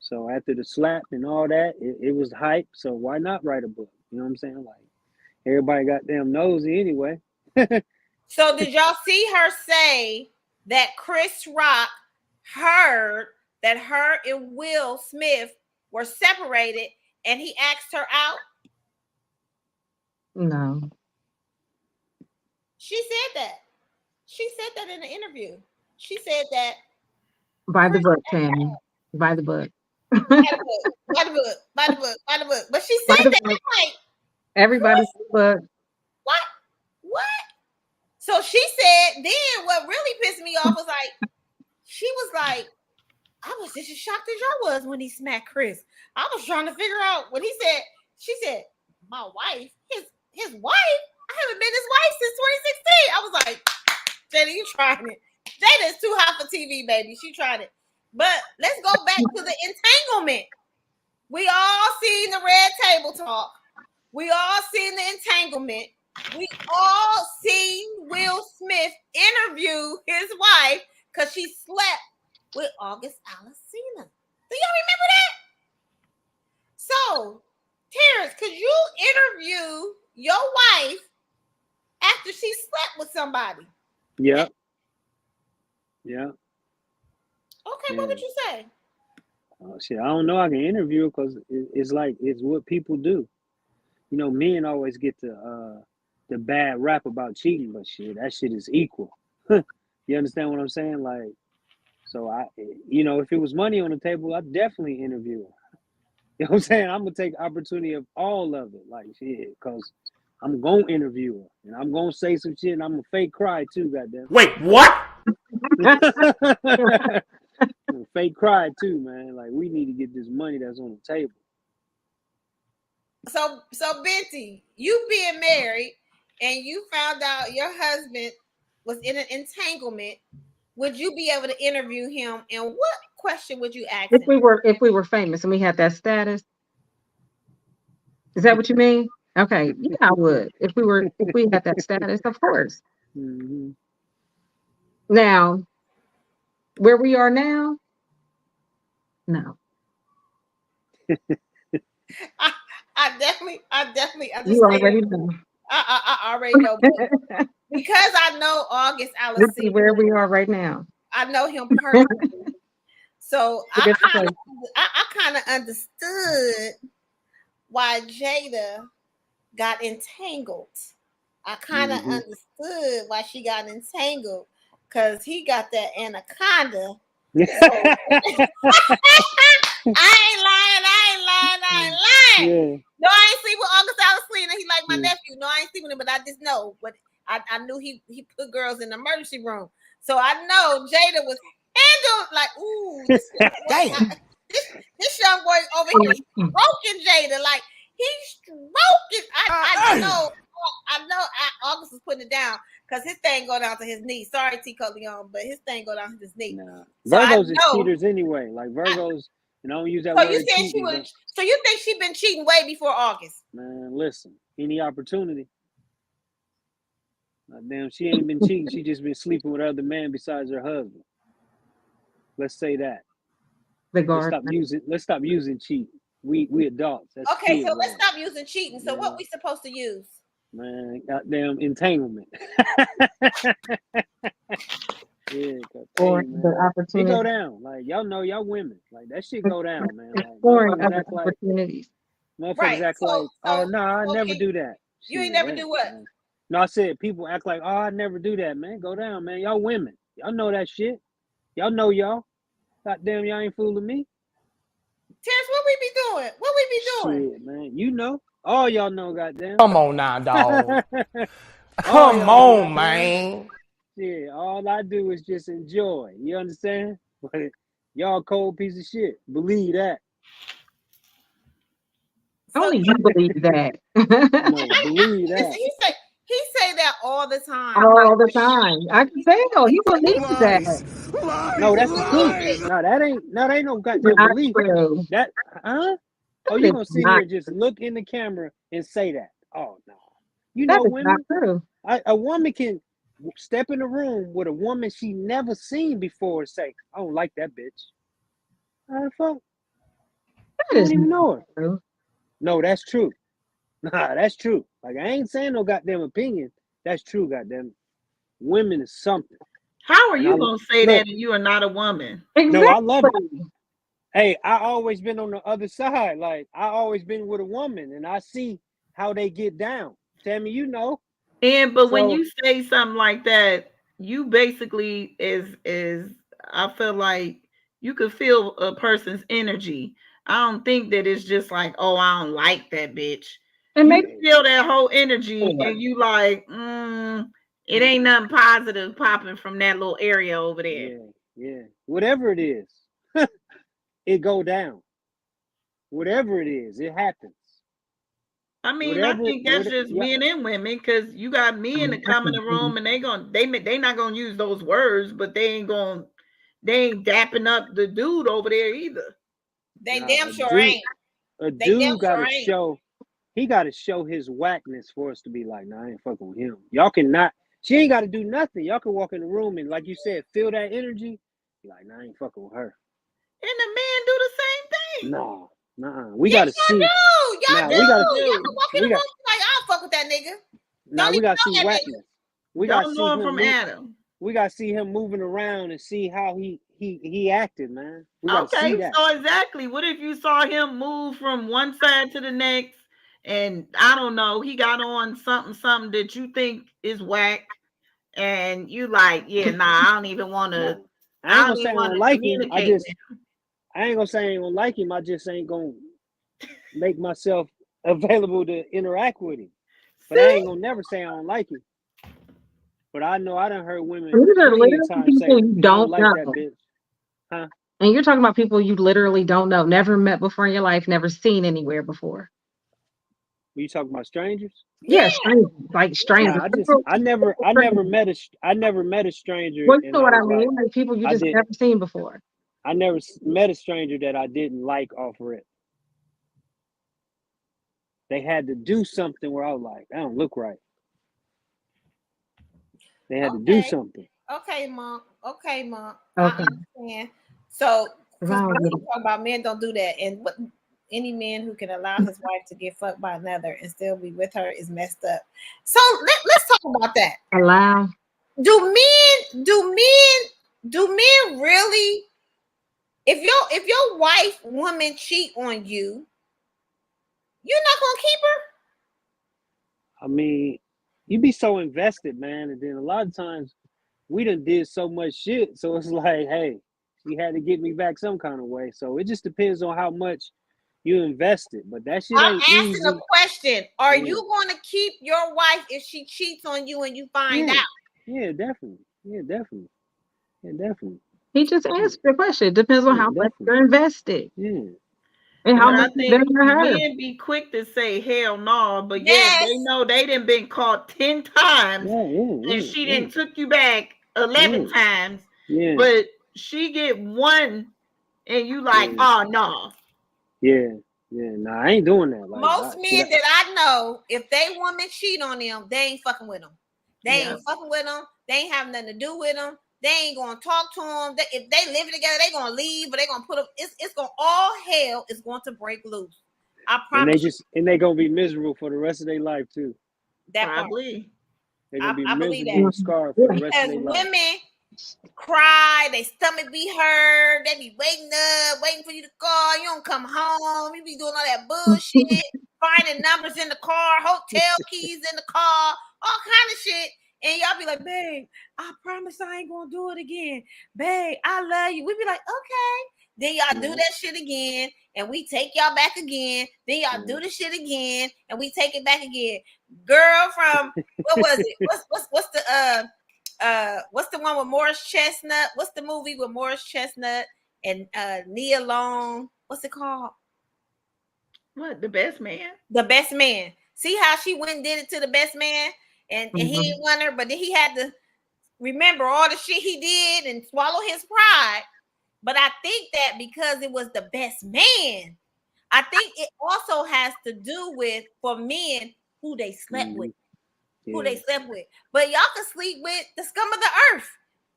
Speaker 5: So after the slap and all that, it was hype. So why not write a book? You know what I'm saying? Like everybody got damn nosy anyway.
Speaker 2: So did y'all see her say that Chris Rock heard that her and Will Smith were separated and he asked her out?
Speaker 3: No.
Speaker 2: She said that. She said that in the interview. She said that
Speaker 3: By the
Speaker 2: Chris
Speaker 3: book, Tammy. By the book.
Speaker 2: by the book, by the book, by the book, by the book. But she
Speaker 3: By
Speaker 2: said
Speaker 3: the
Speaker 2: that.
Speaker 3: book.
Speaker 2: I'm like,
Speaker 3: Everybody
Speaker 2: Chris,
Speaker 3: book.
Speaker 2: what? What? So she said, then what really pissed me off was like, she was like, I was just as shocked as y'all was when he smacked Chris. I was trying to figure out what he said. She said, my wife, his wife? I haven't been his wife since 2016. I was like, Jada, you trying it. Jada is too hot for TV, baby. She tried it. But let's go back to the entanglement. We all seen the red table talk. We all seen the entanglement. We all seen Will Smith interview his wife because she slept with August Alsina. Do y'all remember that? So, Terrence, could you interview your wife after she slept with somebody?
Speaker 5: Yeah. Yeah.
Speaker 2: Okay,
Speaker 5: Yeah.
Speaker 2: what would you say?
Speaker 5: Shit, I don't know. I can interview because it's like it's what people do. You know, men always get the bad rap about cheating, but shit, that shit is equal. You understand what I'm saying? Like, so if it was money on the table, I'd definitely interview her. You know what I'm saying? I'm gonna take opportunity of all of it, like shit, because I'm gonna interview her and I'm gonna say some shit and I'm gonna fake cry too, goddamn.
Speaker 6: Wait, what?
Speaker 5: Fake cry too, man. Like we need to get this money that's on the table.
Speaker 2: So Benty, you being married and you found out your husband was in an entanglement, would you be able to interview him? And what question would you ask him?
Speaker 3: If we were famous and we had that status, is that what you mean? Okay, yeah, I would. If we had that status, of course.
Speaker 5: Mm-hmm.
Speaker 3: Now, where we are now, no.
Speaker 2: I definitely understand.
Speaker 3: You already know.
Speaker 2: I already know, but because I know August
Speaker 3: This is
Speaker 2: Alsina,
Speaker 3: where we are right now.
Speaker 2: I know him personally. So I
Speaker 3: Good place.
Speaker 2: kind of understood why Jada got entangled. I kind of
Speaker 5: Mm-hmm.
Speaker 2: understood why she got entangled because he got that anaconda. So, I ain't lying.
Speaker 5: Yeah.
Speaker 2: No, I ain't sleep with August Alsina. He like my
Speaker 5: Yeah.
Speaker 2: nephew. No, I ain't sleep with him, but I just know. But I knew he put girls in the emergency room. So I know Jada was handled like, ooh, this young boy over here stroking Jada. Like he's stroking. I know August was putting it down because his thing go down to his knee. Sorry, Tico Leon, but his thing go down to his knee.
Speaker 5: Nah.
Speaker 2: So
Speaker 5: Virgos is cheaters anyway. Like Virgos, and I don't use that
Speaker 2: So
Speaker 5: word.
Speaker 2: you said
Speaker 5: cheating,
Speaker 2: she was. So you think she been cheating way before August?
Speaker 5: Man, listen. Any opportunity. Damn, she ain't been cheating. She just been sleeping with other men besides her husband. Let's say that. Let's stop using cheat. We adults. That's
Speaker 2: okay, so
Speaker 5: kids,
Speaker 2: let's
Speaker 5: right?
Speaker 2: stop using cheating. So what we supposed to use?
Speaker 5: Man, goddamn entanglement. Yeah,
Speaker 3: Or
Speaker 5: man.
Speaker 3: the opportunity.
Speaker 5: It go down. Like y'all know, y'all women. Like that shit go down, man. Like
Speaker 3: Exploring
Speaker 5: motherfuckers
Speaker 3: other
Speaker 5: act like
Speaker 3: opportunities.
Speaker 2: Right.
Speaker 5: oh no, I never do that.
Speaker 2: You ain't
Speaker 5: Shit,
Speaker 2: never
Speaker 5: right,
Speaker 2: do what?
Speaker 5: man. No, I said people act like, oh, I never do that, man. Go down, man. Y'all women. Y'all know that shit. Y'all know y'all. Goddamn, y'all ain't fooling me.
Speaker 2: Terrence, what we be doing? What we be doing?
Speaker 5: Shit, man. You know. All y'all know, goddamn.
Speaker 6: Come on now, dog.
Speaker 5: All
Speaker 6: Come
Speaker 5: y'all know,
Speaker 6: on,
Speaker 5: goddamn.
Speaker 6: man.
Speaker 5: Shit, all I do is just enjoy. You understand? But y'all cold piece of shit. Believe that.
Speaker 3: Only you believe that.
Speaker 5: No, believe that.
Speaker 2: He say that all the time.
Speaker 3: All the time. I can tell. He believes that.
Speaker 5: No, that's the truth. No, that ain't no goddamn
Speaker 3: Not
Speaker 5: belief.
Speaker 3: true.
Speaker 5: That Oh, you
Speaker 3: That
Speaker 5: gonna
Speaker 3: is
Speaker 5: sit
Speaker 3: not
Speaker 5: here and just look in the camera and say that? Oh no. You
Speaker 3: That
Speaker 5: know
Speaker 3: is not
Speaker 5: women.
Speaker 3: true.
Speaker 5: A woman can step in the room with a woman she never seen before and say, I don't like that bitch. How the fuck?
Speaker 3: That
Speaker 5: You
Speaker 3: is
Speaker 5: don't even know her.
Speaker 3: true.
Speaker 5: No, that's true. Nah, that's true. Like I ain't saying no goddamn opinion. That's true, goddamn. Women is something.
Speaker 4: How are
Speaker 5: And I
Speaker 4: you gonna say
Speaker 5: look,
Speaker 4: that and you are not a woman?
Speaker 5: no, I love it.
Speaker 3: Exactly.
Speaker 5: Hey, I always been on the other side. Like I always been with a woman, and I see how they get down. Tammy, you know.
Speaker 4: But when
Speaker 5: So
Speaker 4: you say something like that, you basically is I feel like you could feel a person's energy. I don't think that it's just like, oh, I don't like that bitch.
Speaker 3: And
Speaker 4: You
Speaker 3: maybe
Speaker 5: yeah,
Speaker 4: feel that whole energy
Speaker 3: before.
Speaker 4: and you like, it ain't nothing positive popping from that little area over there.
Speaker 5: yeah. Whatever it is, it go down. Whatever it is, it happens.
Speaker 4: I mean, I
Speaker 5: Whatever,
Speaker 4: think that's
Speaker 5: what?
Speaker 4: just
Speaker 5: Yeah,
Speaker 4: men and women because you got men that come in the room and they not gonna use those words, but they ain't dapping up the dude over there either.
Speaker 2: They
Speaker 5: nah.
Speaker 2: damn sure ain't.
Speaker 5: A
Speaker 2: They damn
Speaker 5: dude got
Speaker 2: sure
Speaker 5: to
Speaker 2: ain't.
Speaker 5: show. He got to show his whackness for us to be like, nah, I ain't fucking with him. Y'all cannot. She ain't got to do nothing. Y'all can walk in the room and, like you said, feel that energy. Be like, nah, I ain't fucking with her.
Speaker 4: And the men do the same thing.
Speaker 5: Nah, nah. We got
Speaker 2: Yes,
Speaker 5: to
Speaker 2: y'all
Speaker 5: see.
Speaker 2: do. Y'all
Speaker 5: Nah,
Speaker 2: do.
Speaker 5: we got to.
Speaker 2: Y'all can walk in the
Speaker 5: We got.
Speaker 2: room like, I don't fuck with that nigga.
Speaker 5: Nah,
Speaker 2: Don't
Speaker 5: we
Speaker 2: even
Speaker 5: got to see
Speaker 2: know that nigga.
Speaker 5: whackness. We got to
Speaker 4: Don't
Speaker 5: see
Speaker 4: know him
Speaker 5: him
Speaker 4: from
Speaker 5: move.
Speaker 4: Adam.
Speaker 5: We got to see him moving around and see how he acted, man. We got to see
Speaker 4: Okay,
Speaker 5: that.
Speaker 4: so exactly. What if you saw him move from one side to the next, and I don't know, he got on something that you think is whack, and you like, yeah, nah,
Speaker 5: Nah, I
Speaker 4: I
Speaker 5: ain't
Speaker 4: don't
Speaker 5: gonna say
Speaker 4: even
Speaker 5: I
Speaker 4: want
Speaker 5: don't
Speaker 4: to
Speaker 5: like him.
Speaker 4: communicate with
Speaker 5: I ain't gonna say I ain't gonna like him. I just ain't gonna make myself available to interact with him. But I
Speaker 4: him.
Speaker 5: ain't gonna never say I don't like him. But I know I done heard women
Speaker 3: These are
Speaker 5: plenty of
Speaker 3: literally
Speaker 5: times
Speaker 3: people
Speaker 5: say,
Speaker 3: you
Speaker 5: I don't
Speaker 3: don't
Speaker 5: like that
Speaker 3: know.
Speaker 5: bitch. Huh?
Speaker 3: And you're talking about people you literally don't know, never met before in your life, never seen anywhere before.
Speaker 5: Were you talking about strangers?
Speaker 3: Yeah,
Speaker 2: Yeah.
Speaker 3: strangers, like
Speaker 2: Yeah.
Speaker 3: strangers.
Speaker 5: I never met a stranger
Speaker 3: Well, you
Speaker 5: and
Speaker 3: know
Speaker 5: I
Speaker 3: what I
Speaker 5: was
Speaker 3: mean,
Speaker 5: like,
Speaker 3: like people you
Speaker 5: I
Speaker 3: just
Speaker 5: did,
Speaker 3: never seen before.
Speaker 5: I never met a stranger that I didn't like off rip. They had to do something where I was like, that don't look right. They had to do
Speaker 2: Okay.
Speaker 5: something.
Speaker 2: Okay, Monk. Okay, Monk. I
Speaker 3: Okay.
Speaker 2: understand. So,
Speaker 3: 'Cause I
Speaker 2: because we
Speaker 3: don't get it.
Speaker 2: talk about men don't do that, and what any man who can allow his wife to get fucked by another and still be with her is messed up. So let's talk about that.
Speaker 3: Allow.
Speaker 2: Do men really? If your wife woman cheat on you, you're not gonna keep her.
Speaker 5: I mean, you be so invested, man, and then a lot of times we done did so much shit, so it's like, hey, she had to get me back some kind of way. So it just depends on how much you invested, but that shit
Speaker 2: I'm
Speaker 5: ain't
Speaker 2: asking a
Speaker 5: easy.
Speaker 2: question. Are
Speaker 5: Yeah,
Speaker 2: you going to keep your wife if she cheats on you and you find
Speaker 5: yeah,
Speaker 2: out?
Speaker 5: yeah, definitely, yeah, definitely, yeah, definitely,
Speaker 3: He just
Speaker 5: yeah,
Speaker 3: answered the question. It depends on
Speaker 5: yeah,
Speaker 3: how much
Speaker 5: definitely,
Speaker 3: you're invested
Speaker 5: yeah,
Speaker 3: and how
Speaker 4: But
Speaker 5: yeah,
Speaker 3: much
Speaker 4: I
Speaker 3: you're there
Speaker 4: think
Speaker 3: for her.
Speaker 4: men be quick to say hell no, but yet they
Speaker 2: Yes.
Speaker 4: know they done been caught 10 times
Speaker 5: yeah, yeah,
Speaker 4: and
Speaker 5: yeah,
Speaker 4: she
Speaker 5: yeah,
Speaker 4: didn't took you back 11
Speaker 5: yeah,
Speaker 4: times,
Speaker 5: yeah,
Speaker 4: but she get one and you like,
Speaker 5: yeah,
Speaker 4: oh no.
Speaker 5: yeah, yeah. Nah, I ain't doing that. Like,
Speaker 2: Most
Speaker 5: shit,
Speaker 2: men that I know, if they woman cheat on them, they ain't fucking with them. They
Speaker 4: Yeah.
Speaker 2: ain't fucking with them. They ain't having nothing to do with them. They ain't gonna talk to them. If they living together, they gonna leave, but they gonna put them. It's gonna all hell is going to break loose. I promise you
Speaker 5: and they gonna be miserable for the rest of their life too.
Speaker 2: that part.
Speaker 4: Probably.
Speaker 5: They're gonna be
Speaker 2: I believe that
Speaker 5: miserable and scarred for the
Speaker 3: Yeah.
Speaker 5: rest of
Speaker 2: because
Speaker 5: their life.
Speaker 2: women cry, they stomach be hurt, they be waiting for you to call. You don't come home, you be doing all that bullshit, finding numbers in the car, hotel keys in the car, all kind of shit. And y'all be like, babe, I promise I ain't gonna do it again. Babe, I love you. We be like, okay. Then y'all do
Speaker 5: Yeah,
Speaker 2: that shit again, and we take y'all back again. Then y'all
Speaker 5: yeah.
Speaker 2: do the shit again, and we take it back again. Girl from what was it? What's the one with Morris Chestnut? What's the movie with Morris Chestnut and Nia Long? What's it called?
Speaker 4: What, the best man?
Speaker 2: The Best Man. See how she went and did it to the best man, and he didn't
Speaker 3: Mhm.
Speaker 2: want her, but then he had to remember all the shit he did and swallow his pride. But I think that because it was the best man, I think it also has to do with for men who they slept with.
Speaker 5: Mm-hmm.
Speaker 2: Who
Speaker 5: Yeah,
Speaker 2: they slept with. But y'all can sleep with the scum of the earth.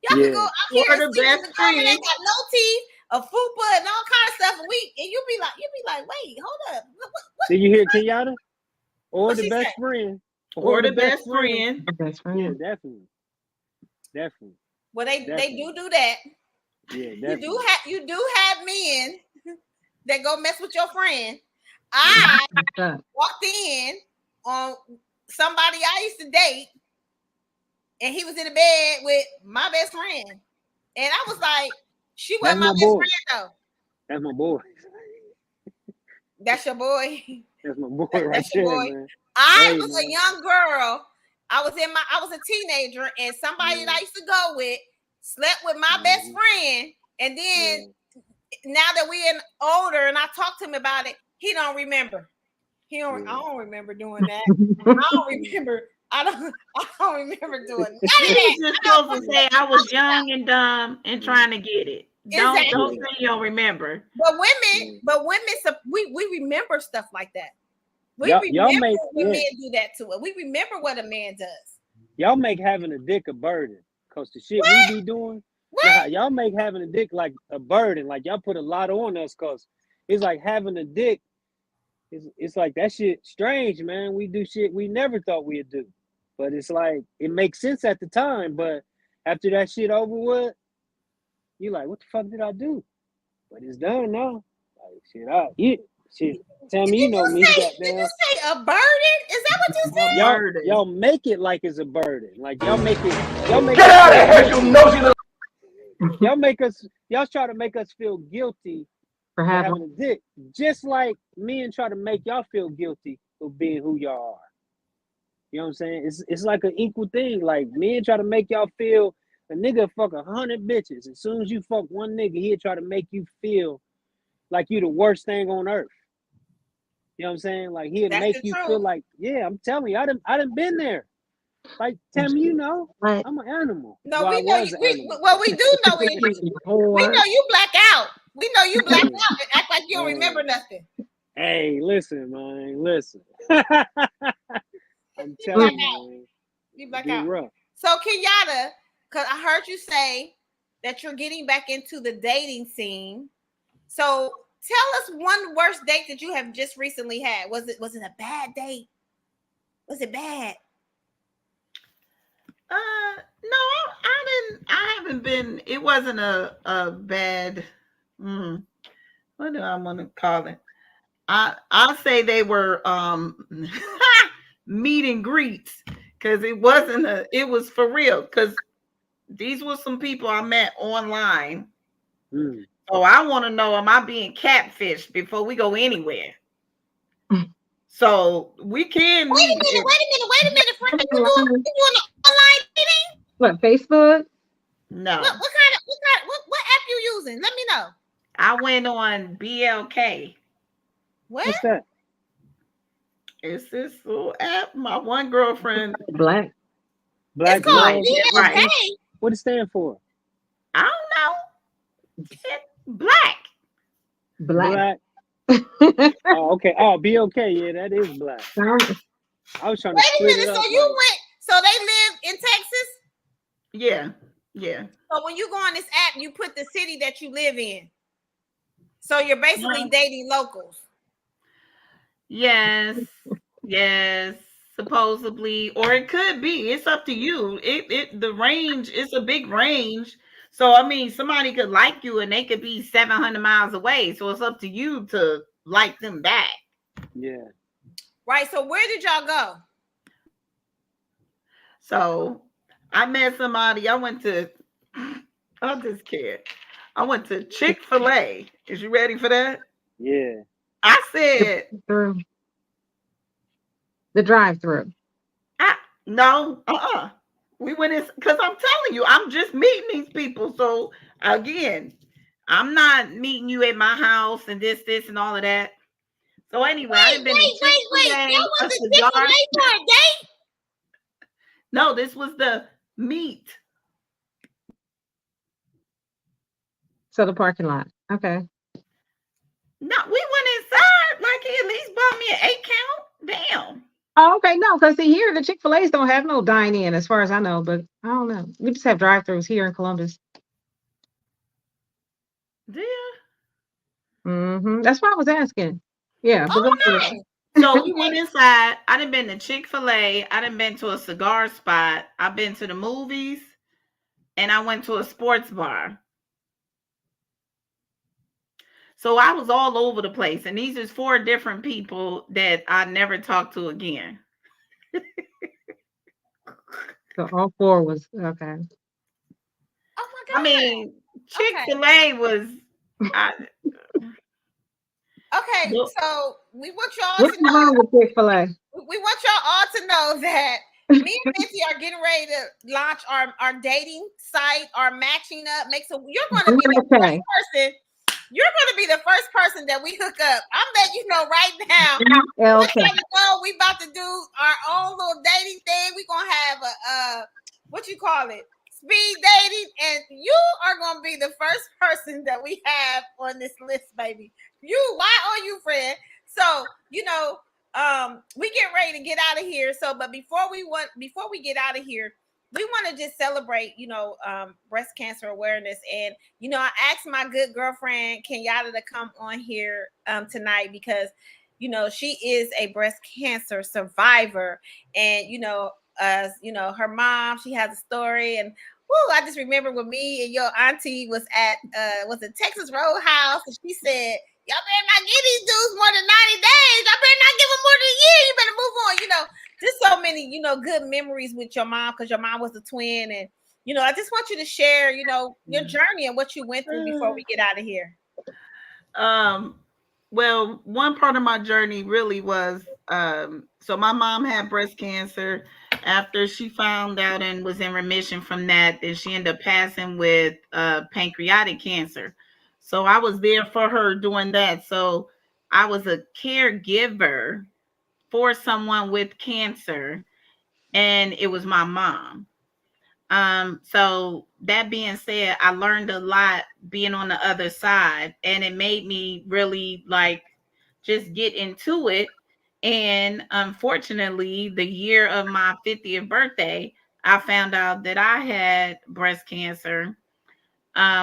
Speaker 2: Y'all can go
Speaker 5: yeah,
Speaker 2: out
Speaker 4: Or
Speaker 2: here and
Speaker 4: the
Speaker 2: sleep with
Speaker 4: best
Speaker 2: the woman that
Speaker 4: friend.
Speaker 2: got no teeth, a fupa and all kind of stuff. And you be like, wait, hold up.
Speaker 5: Did you hear Kenyatta? Or
Speaker 2: What
Speaker 5: the
Speaker 2: she
Speaker 5: best
Speaker 2: say?
Speaker 5: friend.
Speaker 4: Or the best friend.
Speaker 3: Best
Speaker 5: Yeah,
Speaker 3: friend.
Speaker 5: definitely.
Speaker 2: Well, they
Speaker 5: Definitely.
Speaker 2: do that.
Speaker 5: Yeah,
Speaker 2: You
Speaker 5: definitely.
Speaker 2: do have men that go mess with your friend. I
Speaker 3: What's up?
Speaker 2: walked in on somebody I used to date, and he was in the bed with my best friend. And I was like, she
Speaker 5: That's
Speaker 2: wasn't my
Speaker 5: my
Speaker 2: best
Speaker 5: boy.
Speaker 2: friend though.
Speaker 5: That's my boy.
Speaker 2: That's your boy.
Speaker 5: That's my boy right
Speaker 2: That's your
Speaker 5: there,
Speaker 2: boy.
Speaker 5: man.
Speaker 2: I
Speaker 5: Hey,
Speaker 2: was a
Speaker 5: man.
Speaker 2: young girl. I was a teenager, and somebody that I used to go with slept with my best friend. And then now that we're older and I talked to him about it, he don't remember. I don't remember doing that. I don't remember doing none of
Speaker 4: You
Speaker 2: that.
Speaker 4: just supposed to say I was young and dumb and trying to get it. Don't
Speaker 2: Exactly.
Speaker 4: say you don't remember.
Speaker 2: But women, we remember stuff like that. We
Speaker 5: Y'all
Speaker 2: remember
Speaker 5: make
Speaker 2: when men do that to us. We remember what a man does.
Speaker 5: y'all make having a dick a burden. Cause the shit
Speaker 2: What?
Speaker 5: we be doing,
Speaker 2: What?
Speaker 5: y'all make having a dick like a burden. Like y'all put a lot on us, cause it's like having a dick. It's like that shit strange, man. We do shit we never thought we'd do, but it's like it makes sense at the time. But after that shit over with, you like, what the fuck did I do? But it's done now. Like shit. Tell me, you know me,
Speaker 2: Did
Speaker 5: goddamn.
Speaker 2: you say a burden? Is that what you said?
Speaker 5: Y'all make it like it's a burden. Like y'all make it. Get
Speaker 6: out of here, you nosy.
Speaker 5: Y'all try to make us feel guilty
Speaker 3: For
Speaker 5: for
Speaker 3: having
Speaker 5: having a dick, just like men try to make y'all feel guilty for being who y'all are. You know what I'm saying? It's like an equal thing. Like men try to make y'all feel a nigga fuck 100 bitches. As soon as you fuck one nigga, he'll try to make you feel like you the worst thing on earth. You know what I'm saying? Like he'll
Speaker 2: That's
Speaker 5: make
Speaker 2: the
Speaker 5: you
Speaker 2: truth.
Speaker 5: feel like, yeah, I'm telling you, I done been there. Like, tell me, you know,
Speaker 3: Right.
Speaker 5: I'm an animal.
Speaker 2: No,
Speaker 5: Well,
Speaker 2: we
Speaker 5: I
Speaker 2: know
Speaker 5: was
Speaker 2: you.
Speaker 5: an animal.
Speaker 2: What we do know is we know you black out. We know you black out and act like you don't remember nothing.
Speaker 5: Hey, listen, man, listen. I'm
Speaker 2: You
Speaker 5: telling
Speaker 2: black
Speaker 5: you,
Speaker 2: out.
Speaker 5: man,
Speaker 2: You black
Speaker 5: be
Speaker 2: out.
Speaker 5: rough.
Speaker 2: So Kenyatta, because I heard you say that you're getting back into the dating scene. So tell us one worst date that you have just recently had. Was it a bad date? Was it bad?
Speaker 4: No, I haven't been. It wasn't a bad. What do I want to call it? I'll say they were meet and greets, because it wasn't it was for real, because these were some people I met online. So I want to know, am I being catfished before we go anywhere? So we can meet.
Speaker 2: Wait a minute, friend. You doing online dating?
Speaker 3: What, Facebook?
Speaker 4: No.
Speaker 2: What app you using? Let me know.
Speaker 4: I went on BLK.
Speaker 2: What?
Speaker 5: What's that?
Speaker 4: It's this little app. My one girlfriend.
Speaker 3: Black.
Speaker 2: It's called
Speaker 5: Love.
Speaker 2: BLK.
Speaker 4: Right.
Speaker 5: What it stand for?
Speaker 4: I don't know. Black.
Speaker 3: Black.
Speaker 5: Oh, okay. Oh, be okay. Yeah, that is black. I was trying to
Speaker 2: Wait a
Speaker 5: split
Speaker 2: minute.
Speaker 5: it up.
Speaker 2: So you went. So they live in Texas.
Speaker 4: Yeah.
Speaker 2: So when you go on this app, you put the city that you live in. So you're basically dating locals.
Speaker 4: Yes. Supposedly, or it could be. It's up to you. The range is a big range. So I mean, somebody could like you and they could be 700 miles away. So it's up to you to like them back.
Speaker 5: Yeah.
Speaker 2: Right. So where did y'all go?
Speaker 4: So I met somebody. I'm just kidding. I went to Chick-fil-A. Is you ready for that?
Speaker 5: Yeah.
Speaker 4: I said
Speaker 3: Through the drive-through.
Speaker 4: No. We went in, because I'm telling you, I'm just meeting these people. So again, I'm not meeting you at my house and this and all of that. So anyway, I've been
Speaker 2: Wait. That wasn't Chick-fil-A for a date?
Speaker 4: No, this was the meet.
Speaker 3: So the parking lot. Okay.
Speaker 4: No, we went inside. Like, he at least bought me an 8 count. Damn.
Speaker 3: Oh, okay. No, because here the Chick-fil-A's don't have no dine-in as far as I know, but I don't know. We just have drive-throughs here in Columbus.
Speaker 4: Yeah.
Speaker 3: That's why I was asking. Yeah, but go ahead.
Speaker 2: Oh,
Speaker 4: So we went inside. I done been to Chick-fil-A. I done been to a cigar spot. I've been to the movies, and I went to a sports bar. So I was all over the place. And these is 4 different people that I never talked to again.
Speaker 3: So all four was okay.
Speaker 2: oh my
Speaker 4: I
Speaker 2: God.
Speaker 4: mean,
Speaker 2: Okay.
Speaker 4: Chick-fil-A was I,
Speaker 2: Okay.
Speaker 4: look,
Speaker 2: So we want y'all
Speaker 3: What's
Speaker 2: to know.
Speaker 3: wrong with Chick-fil-A?
Speaker 2: We want y'all all to know that me and Minty are getting ready to launch our dating site, our matching up. You're going to be the first
Speaker 3: Okay.
Speaker 2: person. You're going to be the first person that we hook up. I'm letting you know right now. Let's
Speaker 3: Okay.
Speaker 2: let you know we about to do our own little dating thing. We're going to have a what you call it? Speed dating, and you are going to be the first person that we have on this list, baby. Why are you, friend? So, we get ready to get out of here. So, but before we get out of here, we want to just celebrate, breast cancer awareness. And I asked my good girlfriend Kenyatta to come on here tonight because she is a breast cancer survivor, and her mom, she has a story. And I just remember when me and your auntie was at was it Texas Roadhouse, and she said, y'all better not give these dudes more than 90 days. Y'all better not give them more than a year. You better move on. Just so many, good memories with your mom, because your mom was a twin. And, I just want you to share, your journey and what you went through before we get out of here.
Speaker 4: um well, one part of my journey really was so my mom had breast cancer. After she found out and was in remission from that, then she ended up passing with pancreatic cancer. So I was there for her doing that. So I was a caregiver for someone with cancer, and it was my mom. So that being said, I learned a lot being on the other side, and it made me really like just get into it. And unfortunately, the year of my 50th birthday, I found out that I had breast cancer,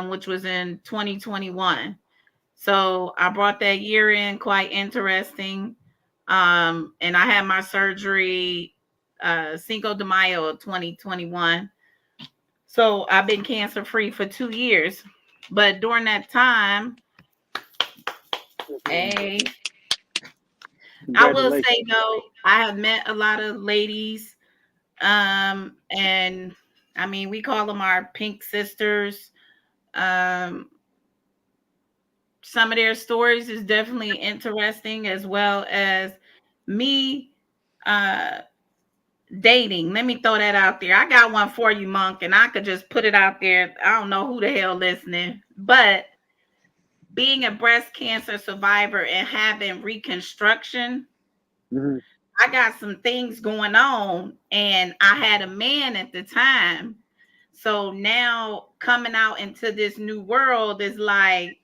Speaker 4: which was in 2021. So I brought that year in quite interesting. And I had my surgery Cinco de Mayo of 2021. So I've been cancer free for 2 years. But during that time, hey, I will say
Speaker 5: Congratulations.
Speaker 4: though, I have met a lot of ladies. And I mean, we call them our pink sisters. Um, some of their stories is definitely interesting, as well as me uh dating. Let me throw that out there. I got one for you, Monk, and I could just put it out there. I don't know who the hell listening, but being a breast cancer survivor and having reconstruction,
Speaker 5: Mm-hmm.
Speaker 4: I got some things going on, and I had a man at the time. So now coming out into this new world is like,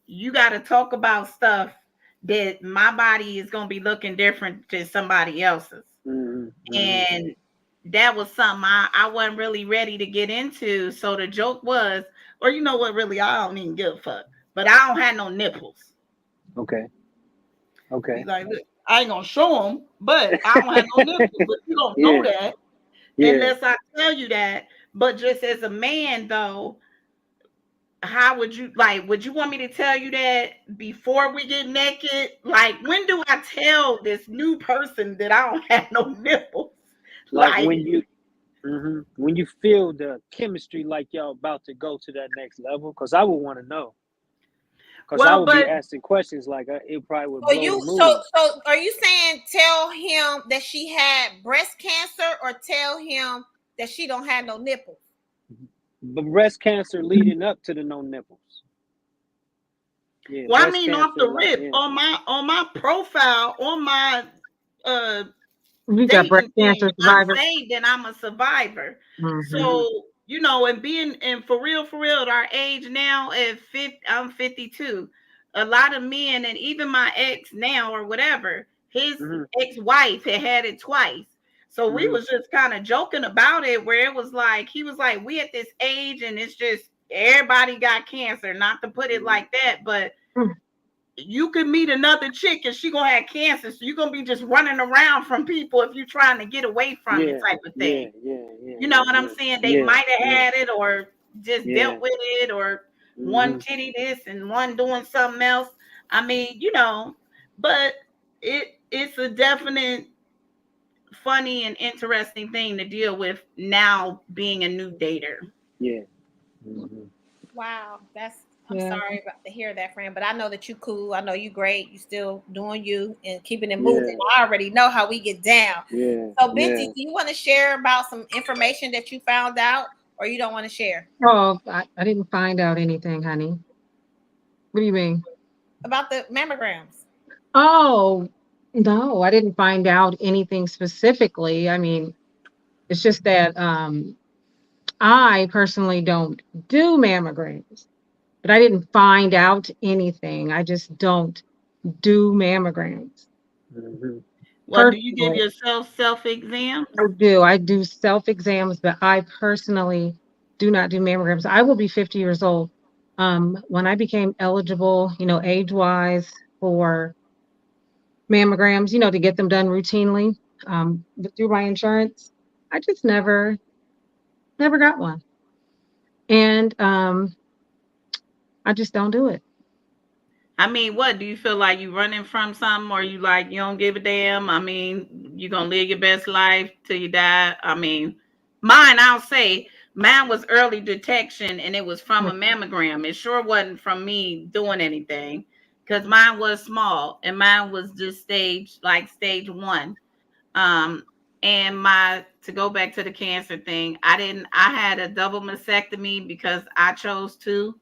Speaker 4: you got to talk about stuff that my body is going to be looking different than somebody else's.
Speaker 5: Mm-hmm. Mm-hmm.
Speaker 4: And that was something I wasn't really ready to get into. So the joke was, or you know what, really, I don't even give a fuck. But I don't have no nipples.
Speaker 5: Okay.
Speaker 4: Be
Speaker 5: Okay.
Speaker 4: like, look, I ain't gonna show them, but I don't have no nipples. But you don't know
Speaker 5: Yeah.
Speaker 4: that
Speaker 5: Yeah.
Speaker 4: unless I tell you that. But just as a man, though, how would you like? Would you want me to tell you that before we get naked? Like, when do I tell this new person that I don't have no nipples?
Speaker 5: Like
Speaker 4: Like,
Speaker 5: when you feel the chemistry, like y'all about to go to that next level, because I would want to know. Because I
Speaker 4: well,
Speaker 5: would be
Speaker 4: but
Speaker 5: asking questions like it probably would
Speaker 2: So
Speaker 5: blow the
Speaker 2: you so
Speaker 5: mood.
Speaker 2: so are you saying tell him that she had breast cancer, or tell him that she don't have no nipples?
Speaker 5: But breast cancer leading up to the no nipples. Yeah,
Speaker 4: well, I
Speaker 5: breast
Speaker 4: mean, off
Speaker 5: cancer,
Speaker 4: the
Speaker 5: like
Speaker 4: rip,
Speaker 5: yeah.
Speaker 4: on my profile, on my uh
Speaker 3: You got breast
Speaker 4: dating thing,
Speaker 3: cancer
Speaker 4: I
Speaker 3: survivor.
Speaker 4: say that I'm a survivor.
Speaker 3: Mm-hmm.
Speaker 5: Mm-hmm.
Speaker 4: So, and being and for real, at our age now, at 50, I'm 52. A lot of men, and even my ex now or whatever, his
Speaker 5: Mm-hmm.
Speaker 4: ex-wife had it twice. So we
Speaker 5: Mm-hmm.
Speaker 4: was just kind of joking about it, where it was like he was like, we at this age, and it's just everybody got cancer. Not to put it like that, but you could meet another chick and she gonna have cancer, so you're gonna be just running around from people if you're trying to get away from it, type of thing. You know what I'm saying? They might have had it or just dealt with it, or one titty this and one doing something else. I mean, you know, but it's a definite funny and interesting thing to deal with now, being a new dater.
Speaker 5: Yeah.
Speaker 2: Wow, I'm sorry about to hear that, friend, but I know that you cool. I know you great. You still doing you and keeping it moving. I already know how we get down.
Speaker 5: Yeah.
Speaker 2: So, Binti, do you want to share about some information that you found out, or you don't want to share?
Speaker 3: Oh, I didn't find out anything, honey. What do you mean?
Speaker 2: About the mammograms.
Speaker 3: Oh, no, I didn't find out anything specifically. I mean, it's just that I personally don't do mammograms, but I didn't find out anything. I just don't do mammograms.
Speaker 4: Well, do you give yourself self-exams?
Speaker 3: I do. I do self-exams, but I personally do not do mammograms. I will be 50 years old. When I became eligible, age-wise for mammograms, to get them done routinely, through my insurance, I just never got one. And I just don't do it.
Speaker 4: I mean, what do you feel like you running from something, or you like you don't give a damn? I mean, you gonna live your best life till you die. I mean, I'll say mine was early detection, and it was from a mammogram. It sure wasn't from me doing anything, because mine was small and mine was just stage 1. And to go back to the cancer thing, I had a double mastectomy because I chose to.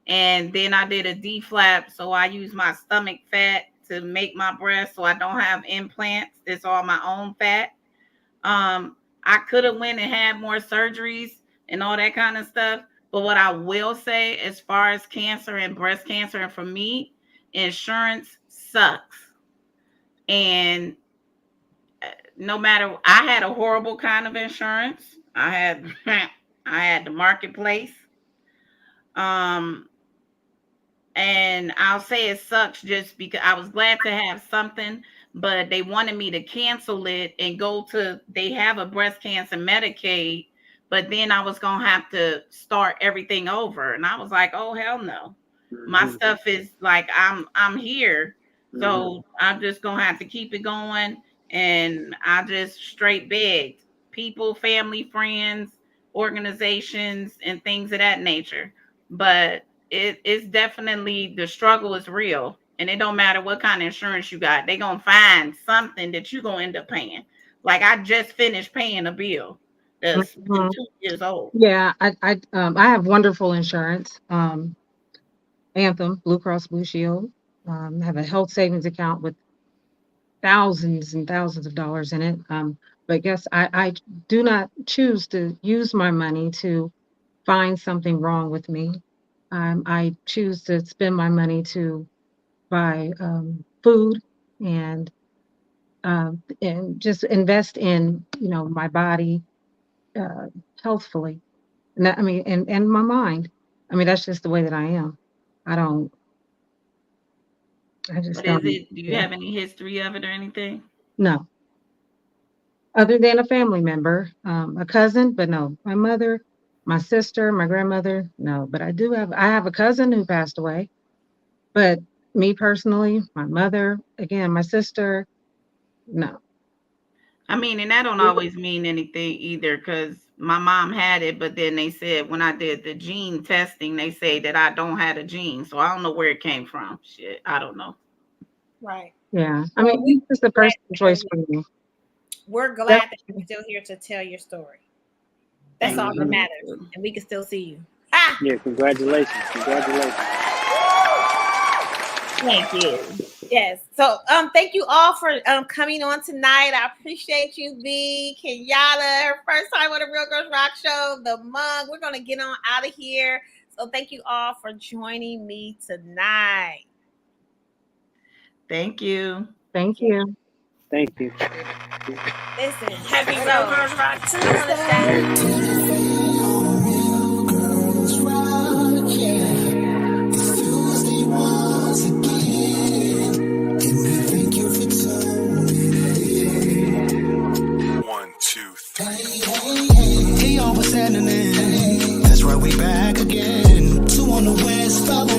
Speaker 4: And then I did a D-flap. So I use my stomach fat to make my breast, so I don't have implants. It's all my own fat. I could have went and had more surgeries and all that kind of stuff. But what I will say, as far as cancer and breast cancer, and for me, insurance sucks. And no matter, I had a horrible kind of insurance. I had the marketplace. And I'll say it sucks just because I was glad to have something, but they wanted me to cancel it and they have a breast cancer Medicaid, but then I was going to have to start everything over. And I was like, oh, hell no. My stuff is like, I'm here. So I'm just going to have to keep it going. And I just straight begged people, family, friends, organizations, and things of that nature. But it's definitely, the struggle is real, and it don't matter what kind of insurance you got. They're gonna find something that you're gonna end up paying. Like, I just finished paying a bill that's 2 years old.
Speaker 3: Yeah, I have wonderful insurance. Anthem, Blue Cross Blue Shield. I have a health savings account with thousands and thousands of dollars in it. But yes, I do not choose to use my money to find something wrong with me. I choose to spend my money to buy food and just invest in my body healthfully. And that, I mean, and my mind. I mean, that's just the way that I am. I just
Speaker 4: But
Speaker 3: don't.
Speaker 4: do you have any history of it or anything?
Speaker 3: No. Other than a family member, a cousin, but no. My mother, my sister, my grandmother, no. But I have a cousin who passed away. But me personally, my mother, again, my sister, no.
Speaker 4: I mean, and that don't always mean anything either, because my mom had it, but then they said when I did the gene testing, they say that I don't have a gene. So I don't know where it came from. Shit, I don't know.
Speaker 2: Right.
Speaker 3: Yeah. I mean, it's just a personal choice for me.
Speaker 2: We're glad that you're still here to tell your story. That's all that matters. And we can still see you. Ah!
Speaker 5: Yeah, congratulations.
Speaker 2: Thank you. Yes. So thank you all for coming on tonight. I appreciate you, B. Kenyatta, her first time on the Real Girls Rock Show, the mug. We're gonna get on out of here. So thank you all for joining me tonight.
Speaker 4: Thank you.
Speaker 3: Thank you.
Speaker 5: Thank you.
Speaker 2: Listen, happy Real Girls Rock Tuesday.
Speaker 1: Hey, y'all, what's happening? That's right, we back again. 2 on the west, 5